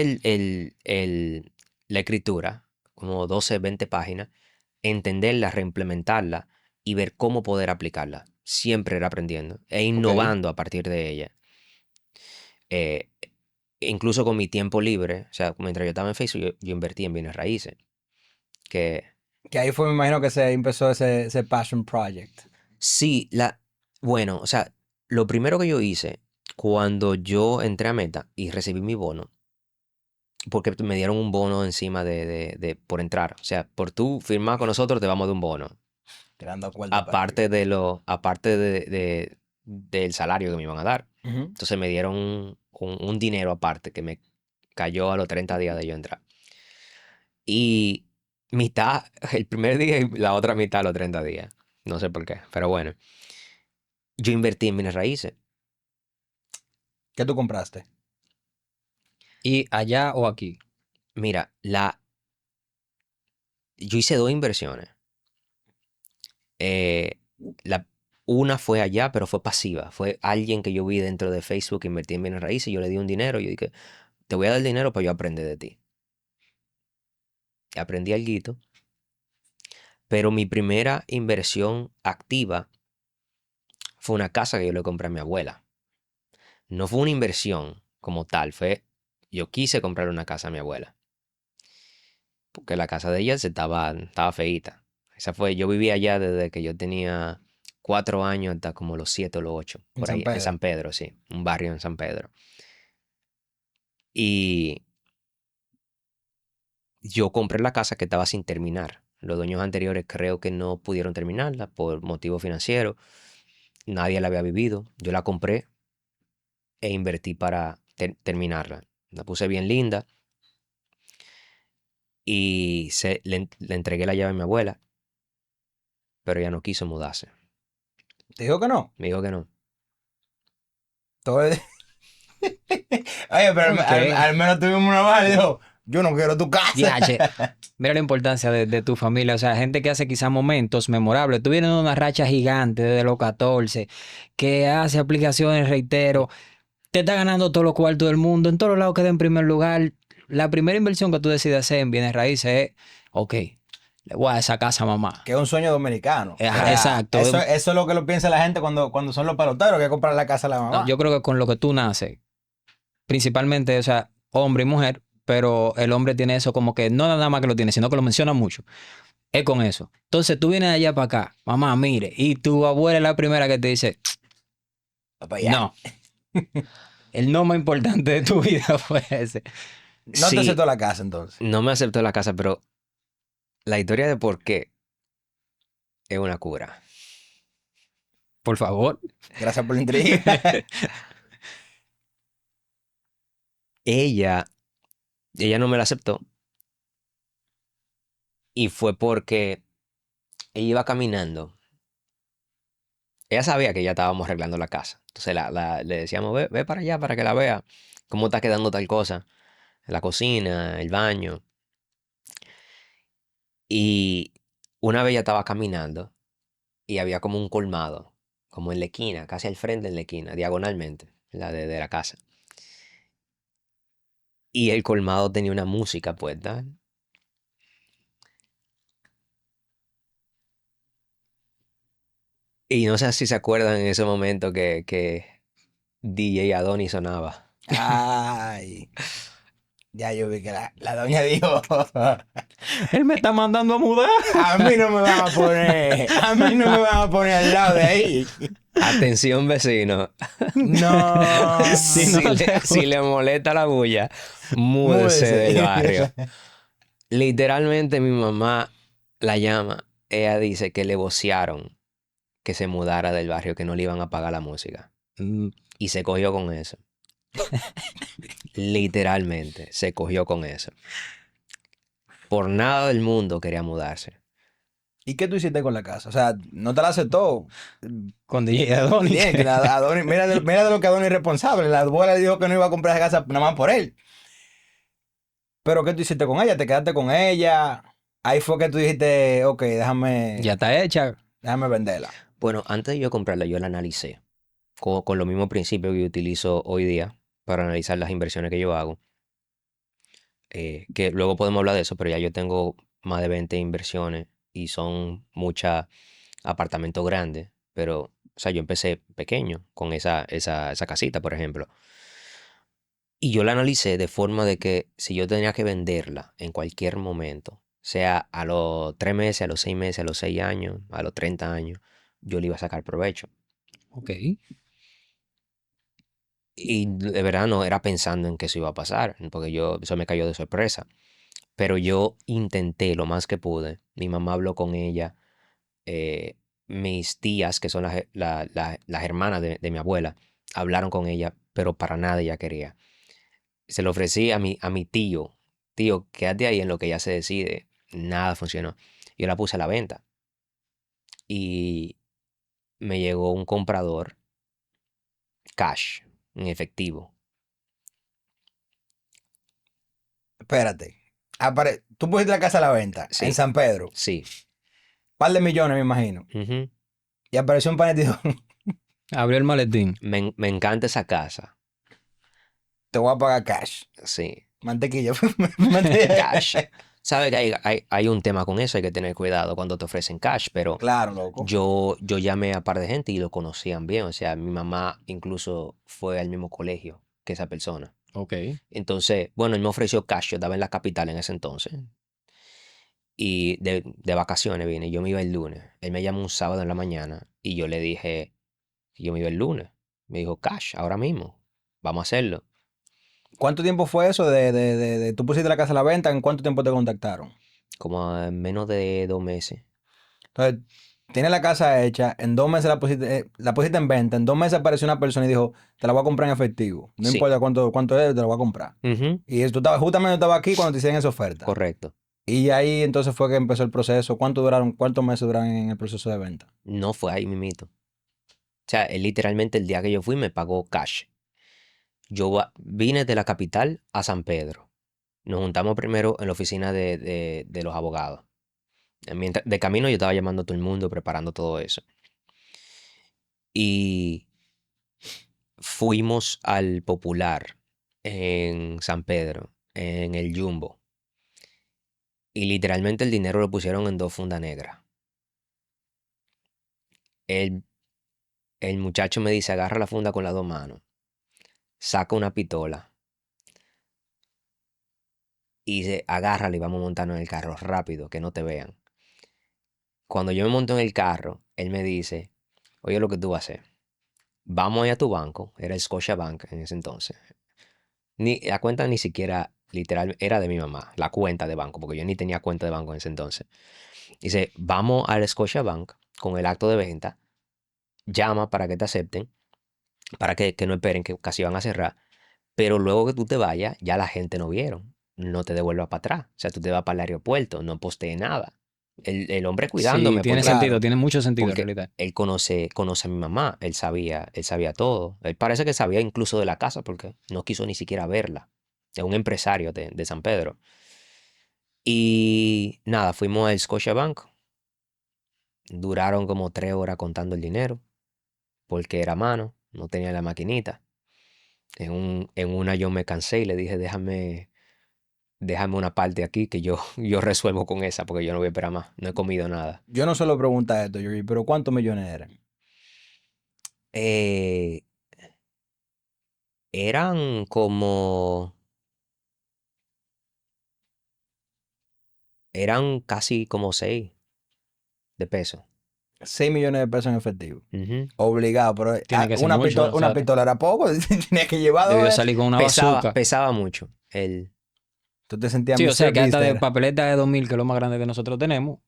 la escritura, como 12, 20 páginas, entenderla, reimplementarla y ver cómo poder aplicarla. Siempre era aprendiendo e Ok. innovando a partir de ella. Eh, Incluso con mi tiempo libre, o sea, mientras yo estaba en Facebook, yo invertí en bienes raíces. Que Que ahí fue, me imagino que se empezó ese passion project. sí, bueno, o sea, lo primero que yo hice cuando yo entré a Meta y recibí mi bono, porque me dieron un bono encima por entrar. O sea, por tú firmar con nosotros te vamos a dar un bono. Tirando cuarto para arriba. Aparte del salario que me iban a dar. Ujú. Entonces me dieron un dinero aparte que me cayó a los 30 días de yo entrar. Y mitad el primer día y la otra mitad a los 30 días. No sé por qué, pero bueno. Yo invertí en bienes raíces. ¿Qué tú compraste? ¿Y allá o aquí? Mira, yo hice dos inversiones. Eh, la, una fue allá, pero fue pasiva. Fue alguien que yo vi dentro de Facebook que invertí en bienes raíces. Yo le di un dinero y yo dije, te voy a dar dinero para yo aprender de ti. Y aprendí algo. Pero mi primera inversión activa fue una casa que yo le compré a mi abuela. No fue una inversión como tal, yo quise comprar una casa a mi abuela. Porque la casa de ella estaba feíta. Yo vivía allá desde que yo tenía 4 años hasta como los 7 o los 8, En por San ahí, en Pedro. San Pedro, sí, un barrio en San Pedro. Y yo compré la casa que estaba sin terminar. Los dueños anteriores creo que no pudieron terminarla por motivos financieros. Nadie la había vivido. Yo la compré e invertí para terminarla. La puse bien linda y le entregué la llave a mi abuela, pero ella no quiso mudarse. ¿Te dijo que no? Me dijo que no. Todo es- Oye, pero ¿Por qué? al menos tuvimos una baja y dijo, yo no quiero tu casa. Diache, mira la importancia de tu familia, o sea, gente que hace quizás momentos memorables. Tú vienes de una racha gigante desde los 14, que hace aplicaciones, reitero, te está ganando todos los cuartos del mundo, en todos lados queda en primer lugar. La primera inversión que tú decides hacer en bienes raíces es, ok, le voy a dar esa casa a mamá. Que es un sueño dominicano. O Ajá, sea, exacto. Eso es lo que lo piensa la gente cuando son los peloteros que compran la casa a la No, mamá. yo creo que con lo que tú naces, principalmente, o sea, hombre y mujer, pero el hombre tiene eso como que no nada más que lo tiene, sino que lo menciona mucho. es con eso. Entonces tú vienes de allá para acá, mamá, mire, y tu abuela es la primera que te dice, Va para allá. no, el no más importante de tu vida fue ese. No te Sí, aceptó la casa entonces. no me aceptó la casa, pero la historia de por qué es una cura. Por favor. Gracias por la intriga. Ella no me la aceptó y fue porque ella iba caminando. Ella sabía que ya estábamos arreglando la casa. Entonces le decíamos, ve para allá para que la vea. Cómo está quedando tal cosa. La cocina, el baño. Y una vez ella estaba caminando y había como un colmado, como en la esquina, casi al frente en la esquina, diagonalmente, la de la casa. Y el colmado tenía una música puesta. Y no sé si se acuerdan en ese momento que DJ Adonis sonaba. Ay. Ya yo vi que la doña dijo, Él me está mandando a mudar. a mí no me van a poner, a mí no me van a poner al lado de ahí. Atención, vecino. No. Sí, no te Si le molesta la bulla, múdese Múdese. del barrio. Literalmente mi mamá la llama. Ella dice que le vocearon que se mudara del barrio, que no le iban a pagar la música. Mm, Y se cogió con eso. Literalmente, se cogió con eso. Por nada del mundo quería mudarse. ¿Y qué tú hiciste con la casa? O sea, no te la aceptó. Con DJ Adonis. Bien, que mira, mira de lo que Adonis es responsable. La abuela le dijo que no iba a comprar esa casa nada más por él. Pero ¿qué tú hiciste con ella? ¿Te quedaste con ella? Ahí fue que tú dijiste, ok, Ya está hecha. déjame venderla. Bueno, antes de yo comprarla, yo la analicé con los mismos principios que yo utilizo hoy día para analizar las inversiones que yo hago. Que luego podemos hablar de eso, pero ya yo tengo más de 20 inversiones y son muchos apartamentos grandes. Pero, o sea, yo empecé pequeño con esa casita, por ejemplo. Y yo la analicé de forma de que si yo tenía que venderla en cualquier momento, sea a los 3 meses, a los 6 meses, a los 6 años, a los 30 años, yo le iba a sacar provecho. Ok. Y de verdad no era pensando en que eso iba a pasar, porque eso me cayó de sorpresa. Pero yo intenté lo más que pude. Mi mamá habló con ella, eh, mis tías, que son las hermanas de mi abuela, hablaron con ella, pero para nada ella quería. Se lo ofrecí a mi tío. Tío, quédate ahí en lo que ella se decide. Nada funcionó. Yo la puse a la venta y me llegó un comprador cash, en efectivo. Espérate. Tú pusiste la casa a la venta en Sí, San Pedro. sí. Par de millones, me imagino. Ujú. Y apareció un pan y dijo, Abrió el maletín. Me encanta esa casa. te voy a pagar cash. Sí, Mantequilla. Mantequilla. cash. Sabe que hay un tema con eso, hay que tener cuidado cuando te ofrecen cash, pero Claro, loco. yo llamé a par de gente y lo conocían bien. O sea, mi mamá incluso fue al mismo colegio que esa persona. Ok. Entonces, bueno, él me ofreció cash, yo estaba en la capital en ese entonces. Y de vacaciones vine, yo me iba el lunes. Él me llamó un sábado en la mañana y yo le dije que yo me iba el lunes. Me dijo, cash, ahora mismo, vamos a hacerlo. ¿Cuánto tiempo fue eso de tú pusiste la casa a la venta? ¿En cuánto tiempo te contactaron? Como en menos de 2 meses. Entonces, tienes la casa hecha, en 2 meses la pusiste en venta, en 2 meses apareció una persona y dijo, te la voy a comprar en efectivo. No Sí. importa cuánto es, te la voy a comprar. Ujú, Y tú justamente estabas aquí cuando te hicieron esa oferta. correcto. Y ahí entonces fue que empezó el proceso. ¿Cuántos meses duraron en el proceso de venta? No fue ahí mimito. O sea, él literalmente el día que yo fui me pagó cash. Yo vine de la capital a San Pedro. Nos juntamos primero en la oficina de los abogados. De camino yo estaba llamando a todo el mundo, preparando todo eso. Y fuimos al Popular en San Pedro, en el Jumbo. Y literalmente el dinero lo pusieron en 2 fundas negras. El, el muchacho me dice, agarra la funda con las 2 manos, saca una pistola y dice, agárrala y vamos a montarnos en el carro rápido, que no te vean. Cuando yo me monto en el carro, él me dice, oye, lo que tú vas a hacer, vamos allá a tu banco, era el Scotiabank en ese entonces. La cuenta ni siquiera literal era de mi mamá, la cuenta de banco, porque yo ni tenía cuenta de banco en ese entonces. Dice, vamos al Scotiabank con el acto de venta, llama para que te acepten, para que no esperen que casi van a cerrar, pero luego que tú te vayas, ya la gente no vieron, no te devuelvas para atrás. O sea, tú te vas para el aeropuerto, no postees nada. El hombre Sí, cuidándome, tiene porque, sentido, Claro. tiene mucho sentido en porque realidad. él conoce a mi mamá, él sabía todo. Él parece que sabía incluso de la casa porque no quiso ni siquiera verla. Es un empresario de San Pedro. Y nada, fuimos al Scotiabank. Duraron como 3 horas contando el dinero porque era a mano, no tenía la maquinita. En una yo me cansé y le dije, déjame una parte aquí que yo resuelvo con esa porque yo no voy a esperar más. No he comido nada. Yo no solo preguntar esto, Yuri, pero ¿cuántos millones eran? Eh, eran como... Eran casi como 6 de pesos. 6 millones de pesos en efectivo. Ujú. Obligado, pero Tiene que ser una, mucho, o una sea, pistola era poco, tenía que llevar debió 2. salir con una Pesaba, bazooka. pesaba mucho. Tú te sentías Sí, o sea, Mr. que hasta de Beast. papeleta de 2000, que es lo más grande que nosotros tenemos,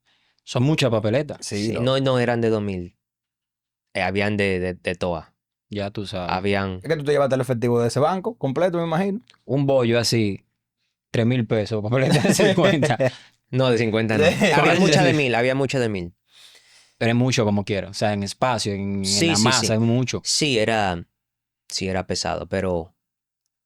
son muchas papeletas. Sí, Sí, loco. no eran de 2000. Habían de todas. Ya tú sabes. Habían... Es que tú te llevaste el efectivo de ese banco completo, me imagino. Un bollo así, 3000 pesos, papeleta de 50. No, de 50 no. Había Pero muchas de 1000, había muchas de 1000. es mucho como quiera. O sea, en espacio, en Sí, la sí, masa, sí. es mucho. Sí era pesado, pero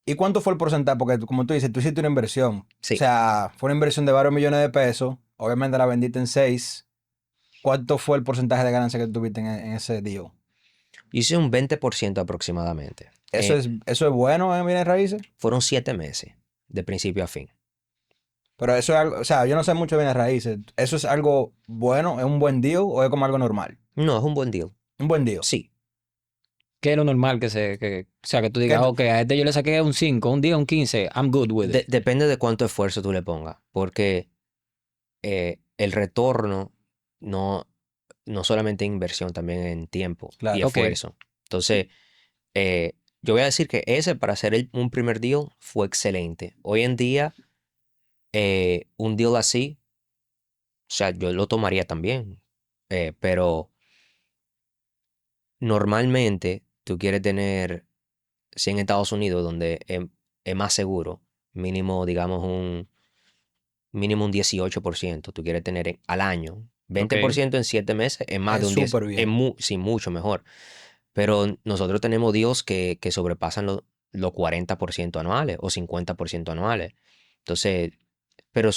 ¿Y cuánto fue el porcentaje? Porque como tú dices, tú hiciste una inversión. O sí. sea, fue una inversión de varios millones de pesos. Obviamente la vendiste en 6. ¿Cuánto fue el porcentaje de ganancia que tuviste en ese deal? Hice un 20% aproximadamente. Eso es bueno en bienes raíces. Fueron 7 meses, de principio a fin. Pero eso es algo, o sea, yo no sé mucho de bienes raíces. ¿Eso es algo bueno? ¿Es un buen deal o es como algo normal? No, es un buen deal. Un buen deal. Sí. ¿Qué es lo normal o sea, que tú digas, ok, a este yo le saqué un 5, un 10, un 15, I'm good with it. Depende de cuánto esfuerzo tú le pongas, porque el retorno no solamente en inversión, también en tiempo y Claro. Ok. esfuerzo. Entonces, yo voy a decir que ese para hacer un primer deal fue excelente. Hoy en día, un deal así, o sea, yo lo tomaría también, pero normalmente tú quieres tener, si en Estados Unidos, donde es más seguro, mínimo, digamos, mínimo un 18%, tú quieres tener al año. 20% en 7 meses es más de Es un 10, súper bien. sí, mucho mejor. Pero nosotros tenemos deals que sobrepasan los 40% anuales o 50% anuales. Entonces, pero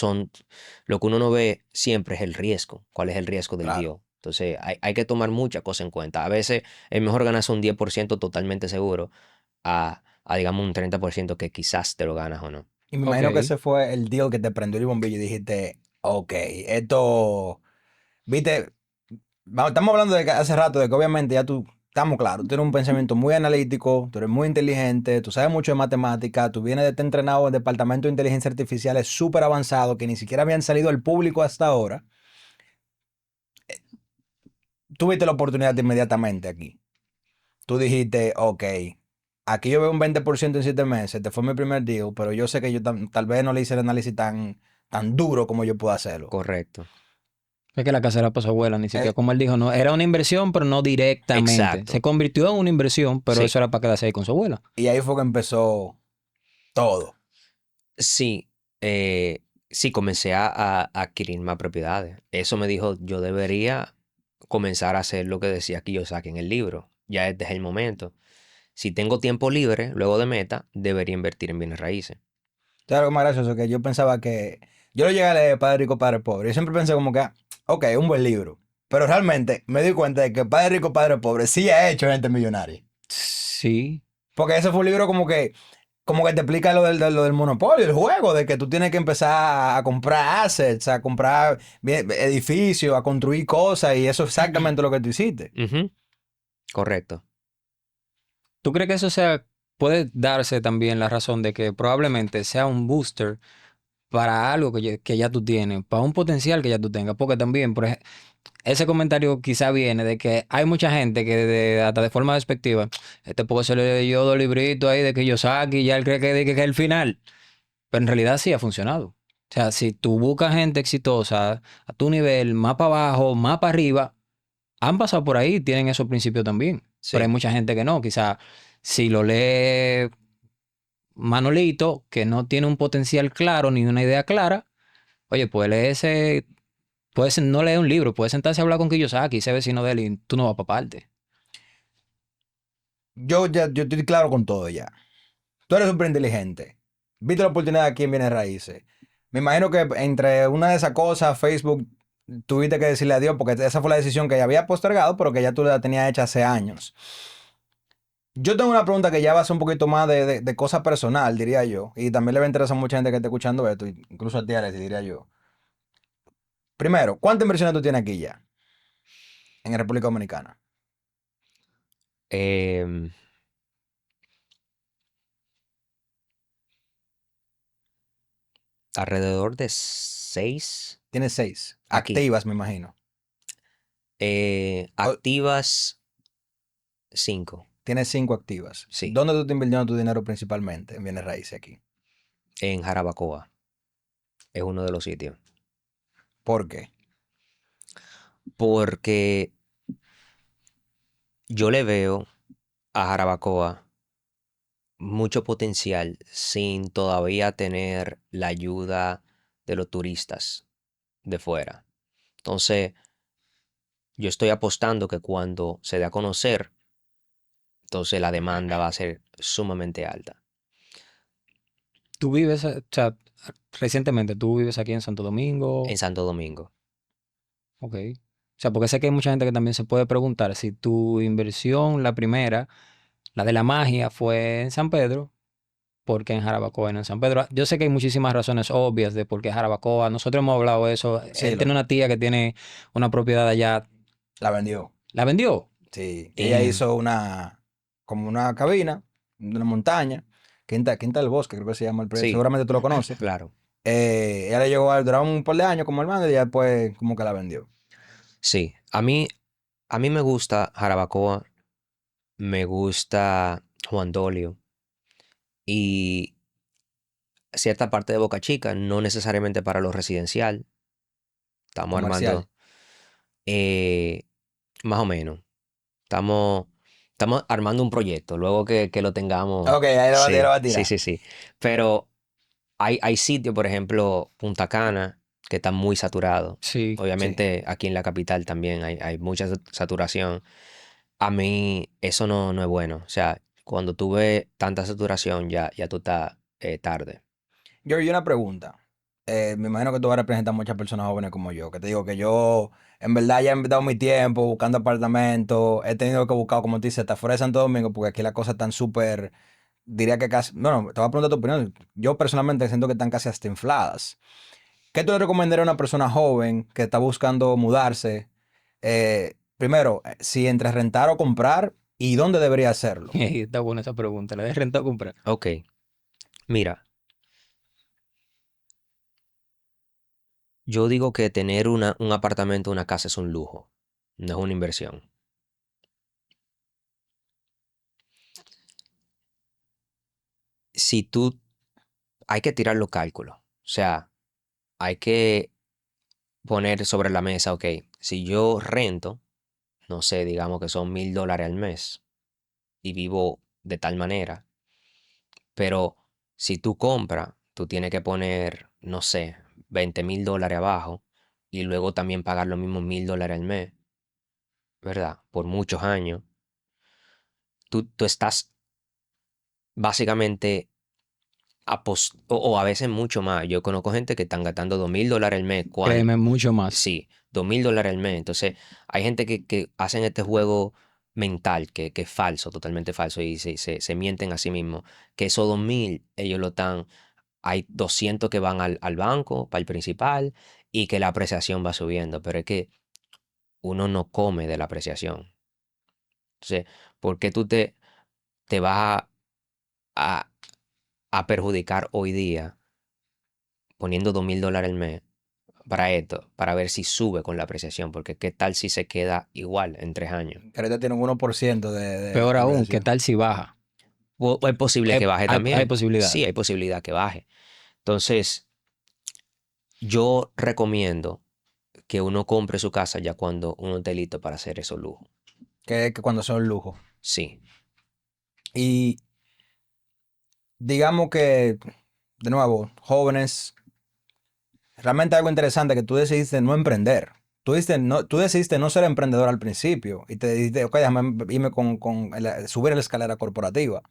lo que uno no ve siempre es el riesgo. ¿Cuál es el riesgo del Claro. deal? Entonces, hay que tomar muchas cosas en cuenta. A veces es mejor ganarse un 10% totalmente seguro digamos, un 30% que quizás te lo ganas o no. Y me Ok. imagino que ese fue el deal que te prendió el bombillo y dijiste, ok, esto, viste, estamos hablando de que hace rato de que obviamente ya tú, estamos claros, tú tienes un pensamiento muy analítico, tú eres muy inteligente, tú sabes mucho de matemática, tú vienes de estar entrenado en departamento de inteligencia artificial súper avanzado que ni siquiera habían salido al público hasta ahora. Tuviste la oportunidad inmediatamente aquí. Tú dijiste, ok, aquí yo veo un 20% en 7 meses, te fue mi primer deal, pero yo sé que yo tal vez no le hice el análisis tan duro como yo puedo hacerlo. Correcto. Es que la casa era para su abuela, ni siquiera, Eh, como él dijo, no, era una inversión, pero no directamente. Exacto. Se convirtió en una inversión, pero Sí. eso era para quedarse ahí con su abuela. y ahí fue que empezó todo. Sí, sí, comencé a adquirir más propiedades. Eso me dijo, yo debería comenzar a hacer lo que decía Kiyosaki en el libro. Ya este es el momento. Si tengo tiempo libre, luego de meta, debería invertir en bienes raíces. ¿Sabes lo más gracioso? Que yo pensaba que... Yo lo llegué a leer Padre Rico, Padre Pobre. Yo siempre pensé como que, ok, un buen libro. Pero realmente me di cuenta de que Padre Rico, Padre Pobre sí ha hecho gente millonaria. Sí. Porque ese fue un libro como que te explica lo del monopolio, el juego, de que tú tienes que empezar a comprar assets, a comprar edificios, a construir cosas, y eso es exactamente lo que tú hiciste. Ujú. Correcto. ¿Tú crees que puede darse también la razón de que probablemente sea un booster para algo que ya tú tienes, para un potencial que ya tú tengas? Porque también, ese comentario quizá viene de que hay mucha gente que hasta de forma despectiva, este poco se le leyó dos libritos ahí de Kiyosaki y ya él cree que es el final. Pero en realidad sí ha funcionado. O sea, si tú buscas gente exitosa a tu nivel, más para abajo, más para arriba, han pasado por ahí, tienen esos principios también. Pero hay Sí. mucha gente que no. Quizá si lo lee Manolito, que no tiene un potencial claro ni una idea clara, oye, pues lee ese, puedes no leer un libro, puedes sentarse a hablar con Kiyosaki, ese vecino de él y tú no vas para parte. Yo estoy claro con todo ya. Tú eres súper inteligente. Viste la oportunidad aquí en Bienes Raíces. Me imagino que entre una de esas cosas, Facebook, tuviste que decirle adiós porque esa fue la decisión que ya había postergado, pero que ya tú la tenías hecha hace años. Yo tengo una pregunta que ya va a ser un poquito más de cosa personal, diría yo. Y también le va a interesar a mucha gente que esté escuchando esto, incluso a ti, Alex, diría yo. Primero, ¿cuántas inversiones tú tienes aquí ya en República Dominicana? Em, alrededor de 6 Tienes 6. aquí. Activas, me imagino. O- Activas 5. Tienes 5 activas. Sí, ¿Dónde tú estás invirtiendo tu dinero principalmente en bienes raíces aquí? en Jarabacoa. Es uno de los sitios. ¿Por qué? Porque yo le veo a Jarabacoa mucho potencial sin todavía tener la ayuda de los turistas de fuera. Entonces, yo estoy apostando que cuando se dé a conocer, entonces la demanda va a ser sumamente alta. Tú vives, o sea, recientemente tú vives aquí en Santo En Domingo, Santo Domingo. ok. O sea, porque sé que hay mucha gente que también se puede preguntar si tu inversión, la primera, la de la magia, fue en San Pedro, ¿por qué en Jarabacoa y no en San Pedro? Yo sé que hay muchísimas razones obvias de por qué Jarabacoa. Nosotros hemos hablado de eso. Sí, Él tiene una tía que tiene una propiedad allá. la vendió. ¿La vendió? Sí. Ella Damn. hizo como una cabina de una montaña. Quinta del Bosque, creo que se llama el proyecto. Sí, Seguramente tú lo conoces. claro. Ella le llegó a durar un par de años como hermano y ya después como que la vendió. Sí. A mí me gusta Jarabacoa, me gusta Juan Dolio y cierta parte de Boca Chica, no necesariamente para lo residencial. Estamos Comercial. armando eh, más o menos. Estamos, estamos armando un proyecto, luego que lo tengamos. Ok, ahí lo Sí, va a sí, tirar. sí, sí. Pero hay sitios, por ejemplo, Punta Cana, que está muy saturado. Sí. Sí. Obviamente aquí en la capital también hay mucha saturación. A mí eso no es bueno. O sea, cuando tuve tanta saturación ya tú estás tarde. Y una pregunta. Me imagino que tú vas a representar a muchas personas jóvenes como yo, que te digo que yo en verdad ya he dado mi tiempo buscando apartamentos, he tenido que buscar, como te dices, hasta fuera de Santo Domingo, porque aquí las cosas están súper, diría que casi, bueno, te voy a preguntar tu opinión. Yo personalmente siento que están casi hasta infladas. ¿Qué tú le recomendarías a una persona joven que está buscando mudarse? Primero, si entre rentar o comprar, ¿y dónde debería hacerlo? Está buena esa pregunta. ¿La de renta o comprar? Ok, mira, yo digo que tener un apartamento, una casa es un lujo, no es una inversión. Si tú, hay que tirar los cálculos, o sea, hay que poner sobre la mesa, ok, si yo rento, no sé, digamos que son $1,000 al mes y vivo de tal manera, pero si tú compras, tú tienes que poner, no sé, $20,000 abajo y luego también pagar los mismos $1,000 al mes, ¿verdad? Por muchos años. Tú estás básicamente o a veces mucho más. Yo conozco gente que están gastando $2,000 al mes. Créeme, mucho más. Sí, $2,000 al mes. Entonces, hay gente que hacen este juego mental que es falso, totalmente falso, y se mienten a sí mismos. Que esos 2,000, ellos lo están. Hay 200 que van al banco, para el principal, y que la apreciación va subiendo. Pero es que uno no come de la apreciación. Entonces, ¿por qué tú te vas a, a perjudicar hoy día poniendo $2,000 al mes? para esto, para ver si sube con la apreciación, porque qué tal si se queda igual en 3 años. Que ahorita tiene un 1% de Peor aún, ¿qué apreciación. tal si baja? O es posible que baje Hay también. posibilidad. Sí, hay posibilidad que baje. Entonces, yo recomiendo que uno compre su casa ya cuando uno esté listo para hacer esos lujos. Que cuando son lujo. Sí. Y digamos que, de nuevo, jóvenes, realmente algo interesante que tú decidiste no emprender. Tú decidiste no ser emprendedor al principio y te dijiste, ok, déjame irme subir la escalera corporativa.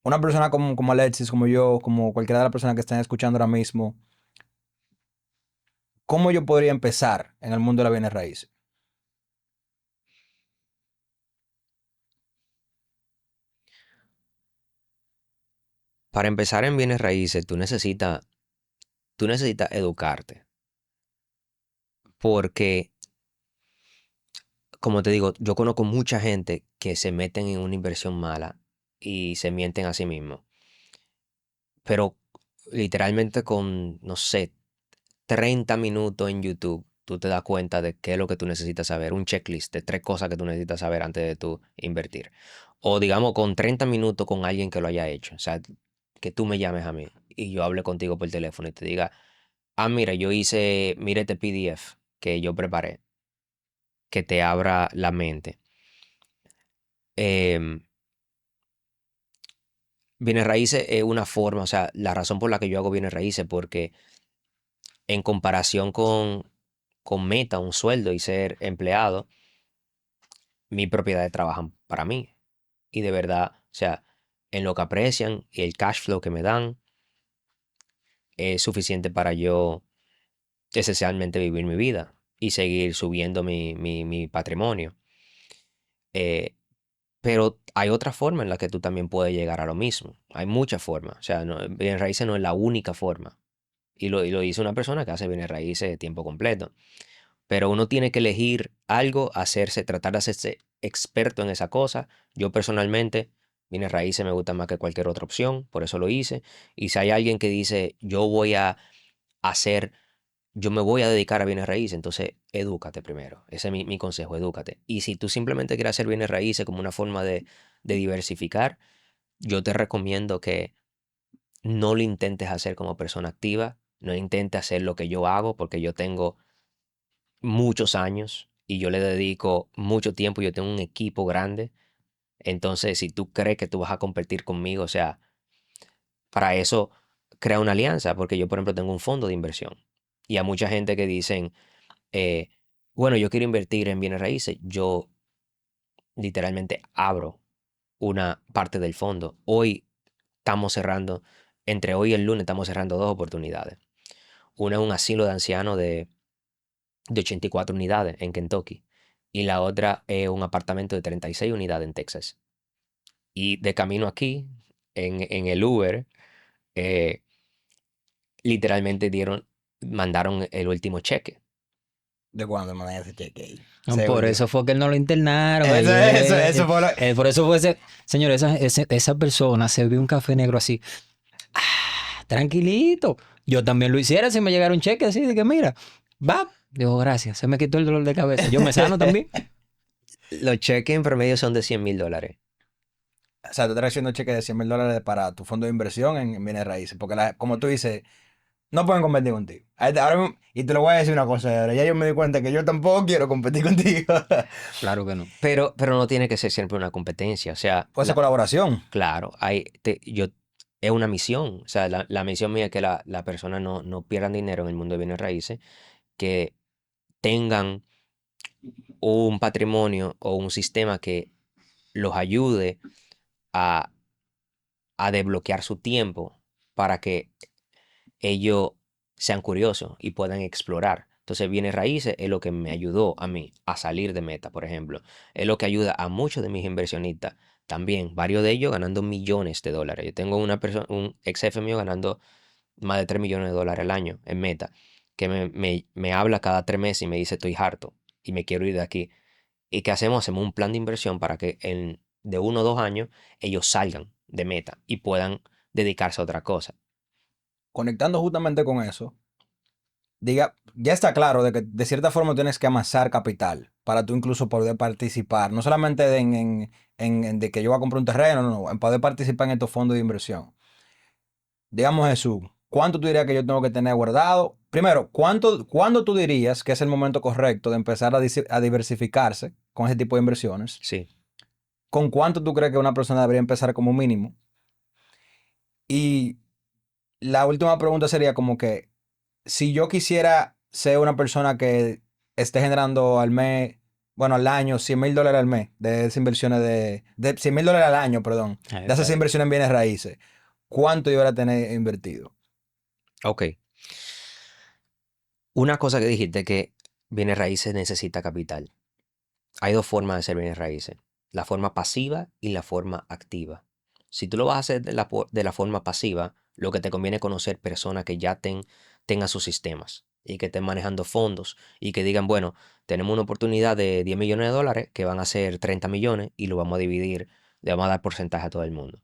Una persona como Alexis, como yo, como cualquiera de las personas que están escuchando ahora mismo, ¿cómo yo podría empezar en el mundo de la bienes raíces? Para empezar en bienes raíces, tú necesitas educarte. Porque, como te digo, yo conozco mucha gente que se meten en una inversión mala y se mienten a sí mismos. Pero literalmente con, no sé, 30 minutos en YouTube, tú te das cuenta de qué es lo que tú necesitas saber. Un checklist de 3 cosas que tú necesitas saber antes de tú invertir. O digamos, con 30 minutos con alguien que lo haya hecho. O sea, que tú me llames a mí y yo hable contigo por teléfono y te diga, mira, mira este PDF que yo preparé, que te abra la mente. Em, Bienes raíces es una forma, o sea, la razón por la que yo hago bienes raíces, porque en comparación con meta, un sueldo y ser empleado, mis propiedades trabajan para mí. Y de verdad, o sea, en lo que aprecian y el cash flow que me dan es suficiente para yo esencialmente vivir mi vida y seguir subiendo mi patrimonio. Eh, pero hay otra forma en la que tú también puedes llegar a lo mismo. Hay muchas formas. O sea, bienes raíces no es la única forma. Y lo dice una persona que hace bienes raíces de tiempo completo. Pero uno tiene que elegir algo, tratar de hacerse experto en esa cosa. Yo personalmente, bienes raíces me gusta más que cualquier otra opción, por eso lo hice. Y si hay alguien que dice, hacer, yo me voy a dedicar a bienes raíces, entonces edúcate primero. Ese es mi consejo, edúcate. Y si tú simplemente quieres hacer bienes raíces como una forma de diversificar, yo te recomiendo que no lo intentes hacer como persona activa, no intentes hacer lo que yo hago, porque yo tengo muchos años y yo le dedico mucho tiempo, yo tengo un equipo grande. Entonces, si tú crees que tú vas a competir conmigo, o sea, para eso crea una alianza, porque yo, por ejemplo, tengo un fondo de inversión y a mucha gente que dicen, eh, bueno, yo quiero invertir en bienes raíces, yo literalmente abro una parte del fondo. Hoy estamos cerrando, entre hoy y el lunes estamos cerrando 2 oportunidades. Una es un asilo de ancianos de 84 unidades en Kentucky y la otra es un apartamento de 36 unidades en Texas. Y de camino aquí, en el Uber, eh, literalmente mandaron el último cheque. ¿De cuándo me ese cheque ahí? No, Ese por último. eso fue que él no lo internaron Eso, eso, ayer. eso fue lo... Por eso fue ese. Señor, esa persona se vio un café negro así. Tranquilito. Yo también lo hiciera si me llegara un cheque así de que mira, va. Digo, gracias, se me quitó el dolor de cabeza. Yo me sano también. Los cheques en promedio son de $100,000. O sea, tú estás haciendo cheque de $100,000 para tu fondo de inversión en bienes raíces. Porque, como tú dices, no pueden competir contigo. Y te lo voy a decir una cosa, ahora. Ya yo me di cuenta que yo tampoco quiero competir contigo. Claro que no. Pero no tiene que ser siempre una competencia. O sea, Puede ser colaboración. claro, es una misión. O sea, la misión mía es que la persona no pierdan dinero en el mundo de bienes raíces, que tengan un patrimonio o un sistema que los ayude a, a desbloquear su tiempo para que ellos sean curiosos y puedan explorar. Entonces, bienes raíces es lo que me ayudó a mí a salir de meta, por ejemplo. Es lo que ayuda a muchos de mis inversionistas. También, varios de ellos ganando millones de dólares. Yo tengo un ex jefe mío ganando más de 3 millones de dólares al año en meta, que me habla cada 3 meses y me dice, estoy harto y me quiero ir de aquí. ¿Y qué hacemos? Hacemos un plan de inversión para que de 1 o 2 años ellos salgan de meta y puedan dedicarse a otra cosa. Conectando justamente con eso, ya está claro de que de cierta forma tienes que amasar capital para tú incluso poder participar, no solamente de que yo voy a comprar un terreno, no, en poder participar en estos fondos de inversión. Digamos, Jesús, ¿cuánto tú dirías que yo tengo que tener guardado? Primero, ¿cuándo tú dirías que es el momento correcto de empezar a diversificarse con ese tipo de inversiones? Sí. ¿Con cuánto tú crees que una persona debería empezar como mínimo? Y la última pregunta sería como que si yo quisiera ser una persona que esté generando al mes, bueno, al año, $100,000 al mes de esas inversiones de $100,000 al año, perdón, de esas inversiones en bienes raíces, ¿cuánto yo voy a tener invertido? Ok. Una cosa que dijiste que bienes raíces necesita capital. Hay dos formas de hacer bienes raíces. La forma pasiva y la forma activa. Si tú lo vas a hacer de la forma pasiva, lo que te conviene es conocer personas que ya tengan sus sistemas y que estén manejando fondos y que digan, bueno, tenemos una oportunidad de 10 millones de dólares que van a ser 30 millones y lo vamos a dividir, le vamos a dar porcentaje a todo el mundo.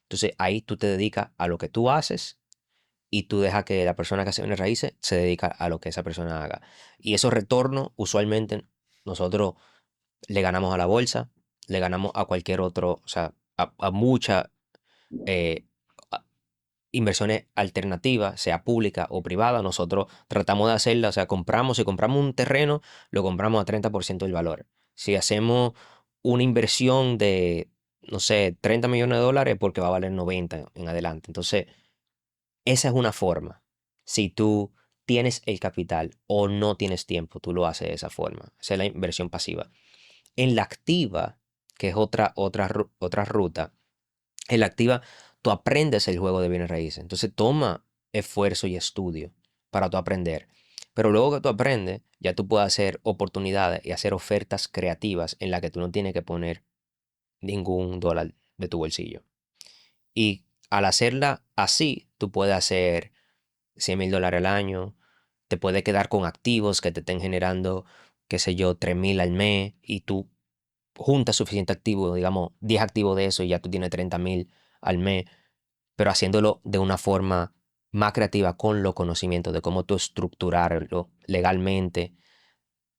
Entonces ahí tú te dedicas a lo que tú haces y tú dejas que la persona que hace bienes raíces se dedica a lo que esa persona haga. Y esos retornos, usualmente, nosotros le ganamos a la bolsa, le ganamos a cualquier otro, o sea, a muchas eh, a- inversiones alternativas, sea pública o privada. Nosotros tratamos de hacerla, o sea, si compramos un terreno, lo compramos a 30% del valor. Si hacemos una inversión de, no sé, 30 millones de dólares, porque va a valer 90 en adelante. Entonces, esa es una forma. Si tú tienes el capital o no tienes tiempo, tú lo haces de esa forma. Esa es la inversión pasiva. En la activa, que es otra ruta, en la activa tú aprendes el juego de bienes raíces. Entonces toma esfuerzo y estudio para tú aprender. Pero luego que tú aprendes, ya tú puedes hacer oportunidades y hacer ofertas creativas en las que tú no tienes que poner ningún dólar de tu bolsillo. Y al hacerla así, tú puedes hacer $100,000 al año, te puedes quedar con activos que te estén generando, qué sé yo, 3,000 al mes y tú juntas suficiente activo, digamos, 10 activos de eso y ya tú tienes 30,000 al mes, pero haciéndolo de una forma más creativa con los conocimientos de cómo tú estructurarlo legalmente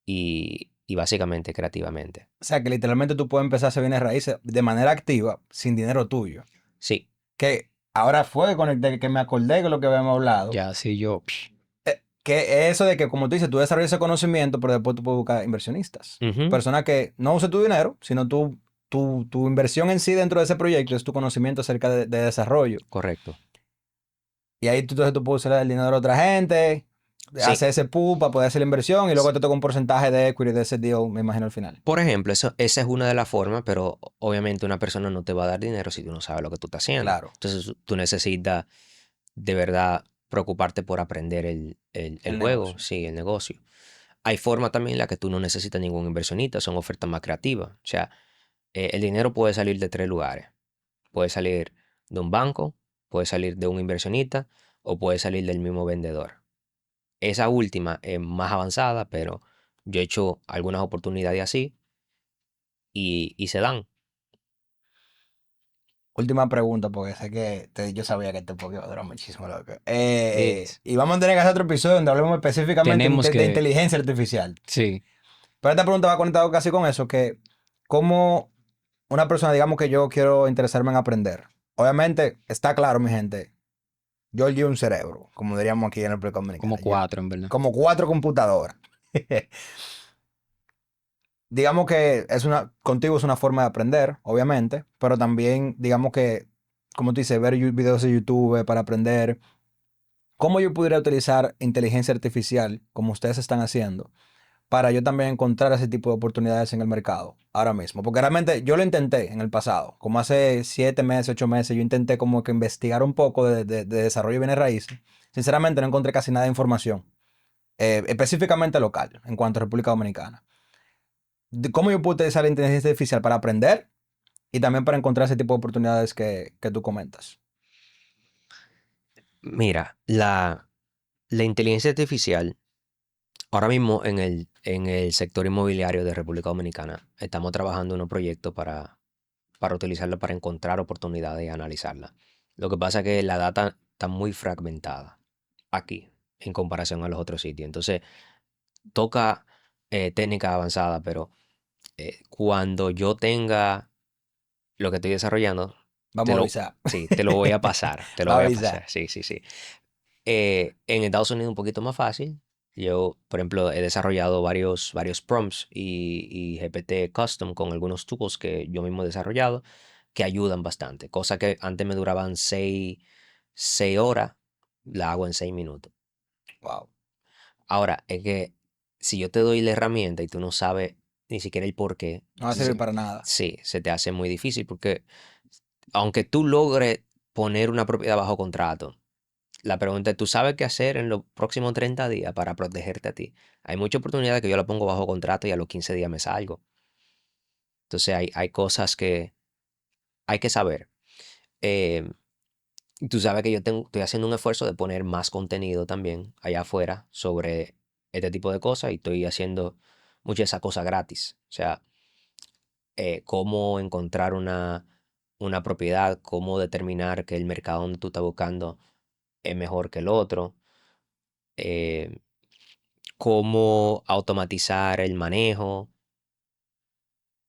y básicamente creativamente. O sea, que literalmente tú puedes empezar a hacer bienes raíces de manera activa, sin dinero tuyo. Sí, Que ahora fue con el de que me acordé de lo que habíamos hablado. Ya, sí, yo. Que eso de que, como tú dices, tú desarrollas ese conocimiento, pero después tú puedes buscar inversionistas. ujú, Personas que no usen tu dinero, sino tu inversión en sí dentro de ese proyecto es tu conocimiento acerca de desarrollo. correcto. Y ahí entonces tú puedes usar el dinero de otra gente, Sí, hacer ese pool para poder hacer la inversión y luego te toca un porcentaje de equity de ese deal, me imagino, al final. por ejemplo, esa es una de las formas, pero obviamente una persona no te va a dar dinero si tú no sabes lo que tú estás haciendo. Claro, Entonces tú necesitas de verdad preocuparte por aprender el el juego, negocio. sí, el negocio. Hay formas también en las que tú no necesitas ningún inversionista, son ofertas más creativas. O sea, el dinero puede salir de tres lugares. Puede salir de un banco, puede salir de un inversionista o puede salir del mismo vendedor. Esa última es más avanzada, pero yo he hecho algunas oportunidades así y se dan. Última pregunta, porque sé que yo sabía que este podcast iba a durar muchísimo, loco. Es- Y vamos a tener que hacer otro episodio donde hablemos específicamente Tenemos de que. inteligencia artificial. Sí. Pero esta pregunta va conectada casi con eso, que cómo una persona, digamos que yo quiero interesarme en aprender. Obviamente, está claro, mi gente, yo llevo un cerebro, como diríamos aquí en el República Dominicana. Como 4, en verdad. Como 4 computadoras. Digamos que contigo es una forma de aprender, obviamente, pero también, digamos que, como tú dices, ver videos de YouTube para aprender. ¿Cómo yo pudiera utilizar inteligencia artificial, como ustedes están haciendo, para yo también encontrar ese tipo de oportunidades en el mercado ahora mismo? Porque realmente yo lo intenté en el pasado, como hace 7 meses, 8 meses, yo intenté como que investigar un poco de desarrollo de bienes raíces. Sinceramente no encontré casi nada de información, específicamente local, en cuanto a República Dominicana. ¿Cómo yo puedo utilizar la inteligencia artificial para aprender y también para encontrar ese tipo de oportunidades que tú comentas? Mira, la inteligencia artificial, ahora mismo en el sector inmobiliario de República Dominicana, estamos trabajando en un proyecto para utilizarlo para encontrar oportunidades y analizarlas. Lo que pasa es que la data está muy fragmentada aquí. en comparación a los otros sitios. Entonces, toca técnica avanzada, pero cuando yo tenga lo que estoy desarrollando, Vamos a avisar. sí, te lo voy a pasar, te lo Va a voy a avisar. pasar, sí, sí, sí. En Estados Unidos un poquito más fácil. Yo, por ejemplo, he desarrollado varios prompts y GPT custom con algunos tools que yo mismo he desarrollado que ayudan bastante. Cosa que antes me duraban 6 horas, la hago en 6 minutos. Wow. Ahora, es que si yo te doy la herramienta y tú no sabes ni siquiera el por qué, No va a servir para nada. sí, se te hace muy difícil porque aunque tú logres poner una propiedad bajo contrato, la pregunta es, ¿tú sabes qué hacer en los próximos 30 días para protegerte a ti? Hay mucha oportunidad que yo la pongo bajo contrato y a los 15 días me salgo. Entonces hay cosas que hay que saber. Eh, Tú sabes que estoy haciendo un esfuerzo de poner más contenido también allá afuera sobre este tipo de cosas y estoy haciendo muchas de esas cosas gratis. O sea, cómo encontrar una propiedad, cómo determinar que el mercado donde tú estás buscando es mejor que el otro, eh, cómo automatizar el manejo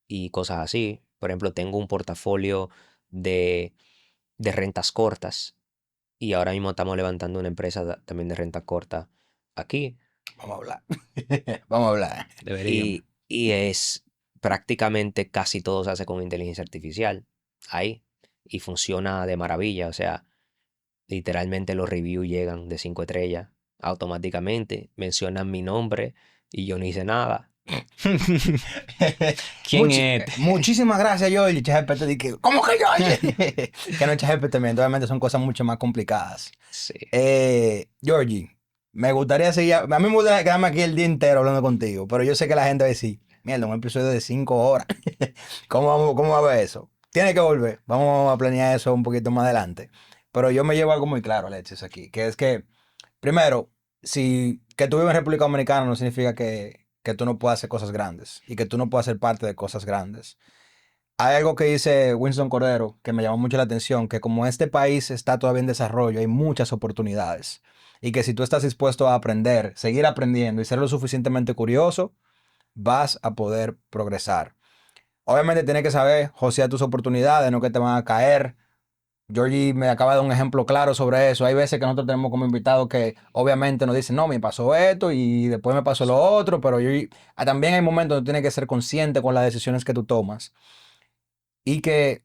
y cosas así. Por ejemplo, tengo un portafolio de, de rentas cortas y ahora mismo estamos levantando una empresa también de rentas cortas aquí Vamos a hablar. Vamos a hablar. Deberíamos. y es prácticamente casi todo se hace con inteligencia artificial ahí y funciona de maravilla. O sea, literalmente los reviews llegan de 5 estrellas automáticamente, mencionan mi nombre y yo no hice nada. ¿Quién es este? Muchísimas gracias, Georgie. ChatGPT, ¿cómo que Georgie? Que no es ChatGPT, obviamente son cosas mucho más complicadas. Sí. Georgie, me gustaría seguir. A mí me gustaría quedarme aquí el día entero hablando contigo, pero yo sé que la gente va a decir, mierda, un episodio de 5 horas. ¿Cómo va a ver eso? Tiene que volver. Vamos a planear eso un poquito más adelante. Pero yo me llevo algo muy claro, Alexis, aquí, que es que, primero, si que tú vives en República Dominicana no significa que tú no puedas hacer cosas grandes y que tú no puedas ser parte de cosas grandes. Hay algo que dice Winston Cordero que me llamó mucho la atención, que como este país está todavía en desarrollo, hay muchas oportunidades. Y que si tú estás dispuesto a aprender, seguir aprendiendo y ser lo suficientemente curioso, vas a poder progresar. Obviamente tienes que saber josear tus oportunidades, no que te van a caer. Georgie me acaba de dar un ejemplo claro sobre eso. Hay veces que nosotros tenemos como invitados que obviamente nos dicen, no, me pasó esto y después me pasó lo otro, pero también hay momentos donde tienes que ser consciente con las decisiones que tú tomas. Y que,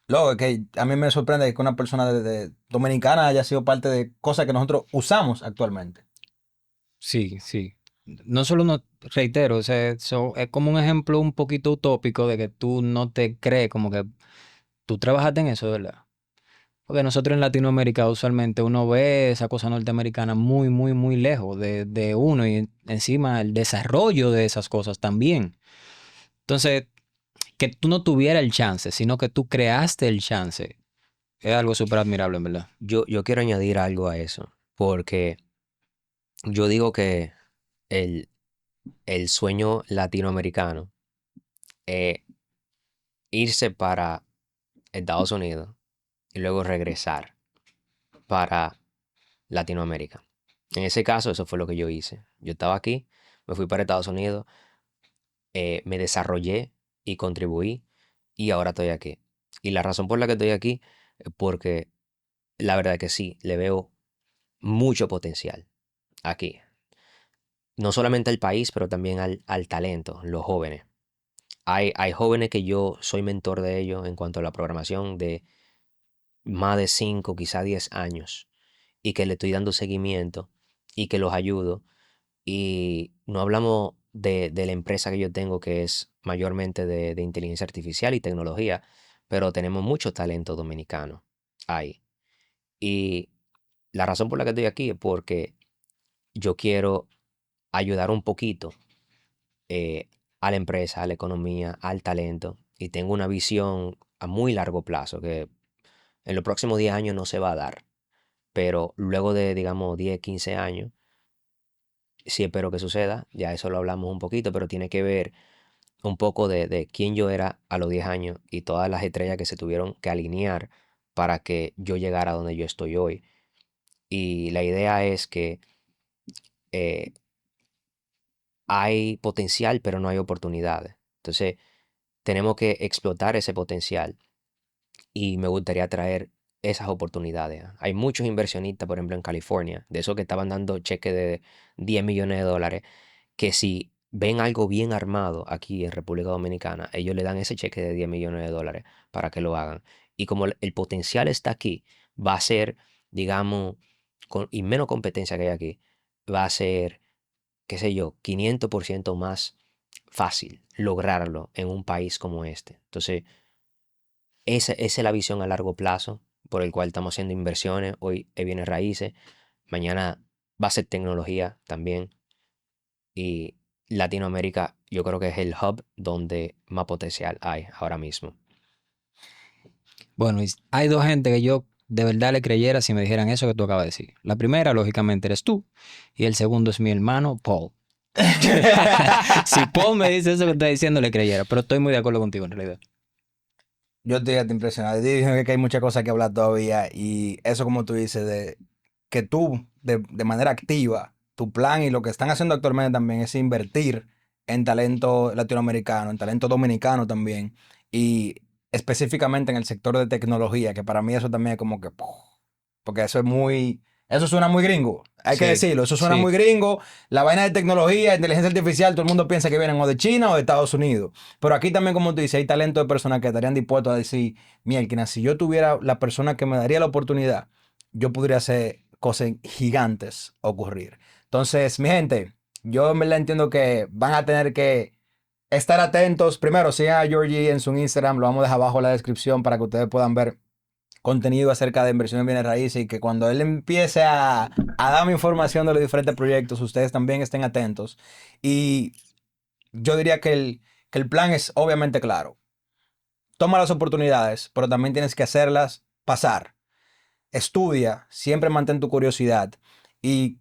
luego, que a mí me sorprende que una persona dominicana haya sido parte de cosas que nosotros usamos actualmente. Sí, sí. No solo uno, reitero, o sea, es como un ejemplo un poquito utópico de que tú no te crees como que tú trabajaste en eso, ¿verdad? Porque nosotros en Latinoamérica usualmente uno ve esa cosa norteamericana muy, muy, muy lejos de uno y encima el desarrollo de esas cosas también. Entonces, que tú no tuvieras el chance, sino que tú creaste el chance, es algo súper admirable, en verdad. Yo quiero añadir algo a eso, porque yo digo que el, el sueño latinoamericano es irse para Estados Unidos y luego regresar para Latinoamérica. En ese caso, eso fue lo que yo hice. Yo estaba aquí, me fui para Estados Unidos, me desarrollé y contribuí y ahora estoy aquí. Y la razón por la que estoy aquí es porque la verdad es que sí, le veo mucho potencial aquí. No solamente al país, pero también al talento, los jóvenes. Hay jóvenes que yo soy mentor de ellos en cuanto a la programación de más de 5, quizá 10 años, y que le estoy dando seguimiento y que los ayudo. Y no hablamos de la empresa que yo tengo, que es mayormente de inteligencia artificial y tecnología, pero tenemos mucho talento dominicano ahí. Y la razón por la que estoy aquí es porque yo quiero ayudar un poquito a la empresa, a la economía, al talento. Y tengo una visión a muy largo plazo que en los próximos 10 años no se va a dar. Pero luego de, digamos, 10 15 años, sí espero que suceda. Ya eso lo hablamos un poquito, pero tiene que ver un poco de quién yo era a los 10 años y todas las estrellas que se tuvieron que alinear para que yo llegara a donde yo estoy hoy. Y la idea es que eh, hay potencial, pero no hay oportunidades. Entonces, tenemos que explotar ese potencial y me gustaría traer esas oportunidades. Hay muchos inversionistas, por ejemplo, en California, de esos que estaban dando cheques de 10 millones de dólares, que si ven algo bien armado aquí en República Dominicana, ellos le dan ese cheque de 10 millones de dólares para que lo hagan. Y como el potencial está aquí, va a ser, digamos, y menos competencia que hay aquí, va a ser, qué sé yo, 500% más fácil lograrlo en un país como este. Entonces, esa es la visión a largo plazo por el cual estamos haciendo inversiones. Hoy bienes raíces, mañana va a ser tecnología también. Y Latinoamérica yo creo que es el hub donde más potencial hay ahora mismo. Bueno, hay dos gente que yo de verdad le creyera si me dijeran eso que tú acabas de decir. La primera, lógicamente, eres tú. Y el segundo es mi hermano, Paul. Si Paul me dice eso que está diciendo, le creyera. Pero estoy muy de acuerdo contigo en realidad. Yo estoy hasta impresionado. Dije que hay muchas cosas que hablar todavía y eso como tú dices, de que tú de manera activa, tu plan y lo que están haciendo actualmente también es invertir en talento latinoamericano, en talento dominicano también y específicamente en el sector de tecnología, que para mí eso también es como que, porque eso es muy, eso suena muy gringo, hay que Sí, decirlo, eso suena sí. muy gringo, la vaina de tecnología, inteligencia artificial, todo el mundo piensa que vienen o de China o de Estados Unidos. Pero aquí también, como tú dices, hay talento de personas que estarían dispuestos a decir, mierda, si yo tuviera la persona que me daría la oportunidad, yo podría hacer cosas gigantes ocurrir. Entonces, mi gente, yo en verdad entiendo que van a tener que estar atentos. Primero, sigan a Georgie en su Instagram, lo vamos a dejar abajo en la descripción para que ustedes puedan ver contenido acerca de inversión en bienes raíces y que cuando él empiece a darme información de los diferentes proyectos, ustedes también estén atentos. Y yo diría que el plan es obviamente claro. Toma las oportunidades, pero también tienes que hacerlas pasar. Estudia, siempre mantén tu curiosidad. Y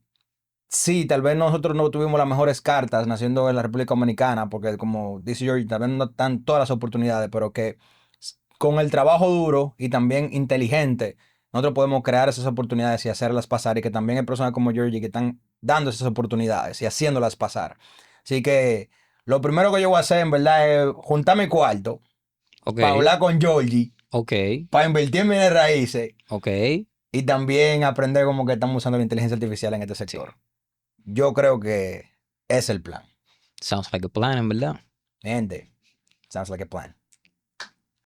sí, tal vez nosotros no tuvimos las mejores cartas naciendo en la República Dominicana, porque como dice George, tal vez no están todas las oportunidades, pero que con el trabajo duro y también inteligente, nosotros podemos crear esas oportunidades y hacerlas pasar. Y que también hay personas como Georgie que están dando esas oportunidades y haciéndolas pasar. Así que lo primero que yo voy a hacer, en verdad, es juntar mi cuarto Ok, para hablar con Georgie, ok, para invertir en bienes raíces ok. y también aprender cómo que estamos usando la inteligencia artificial en este Sí. sector. Yo creo que es el plan. Sounds like a plan, en verdad. Gente, sounds like a plan.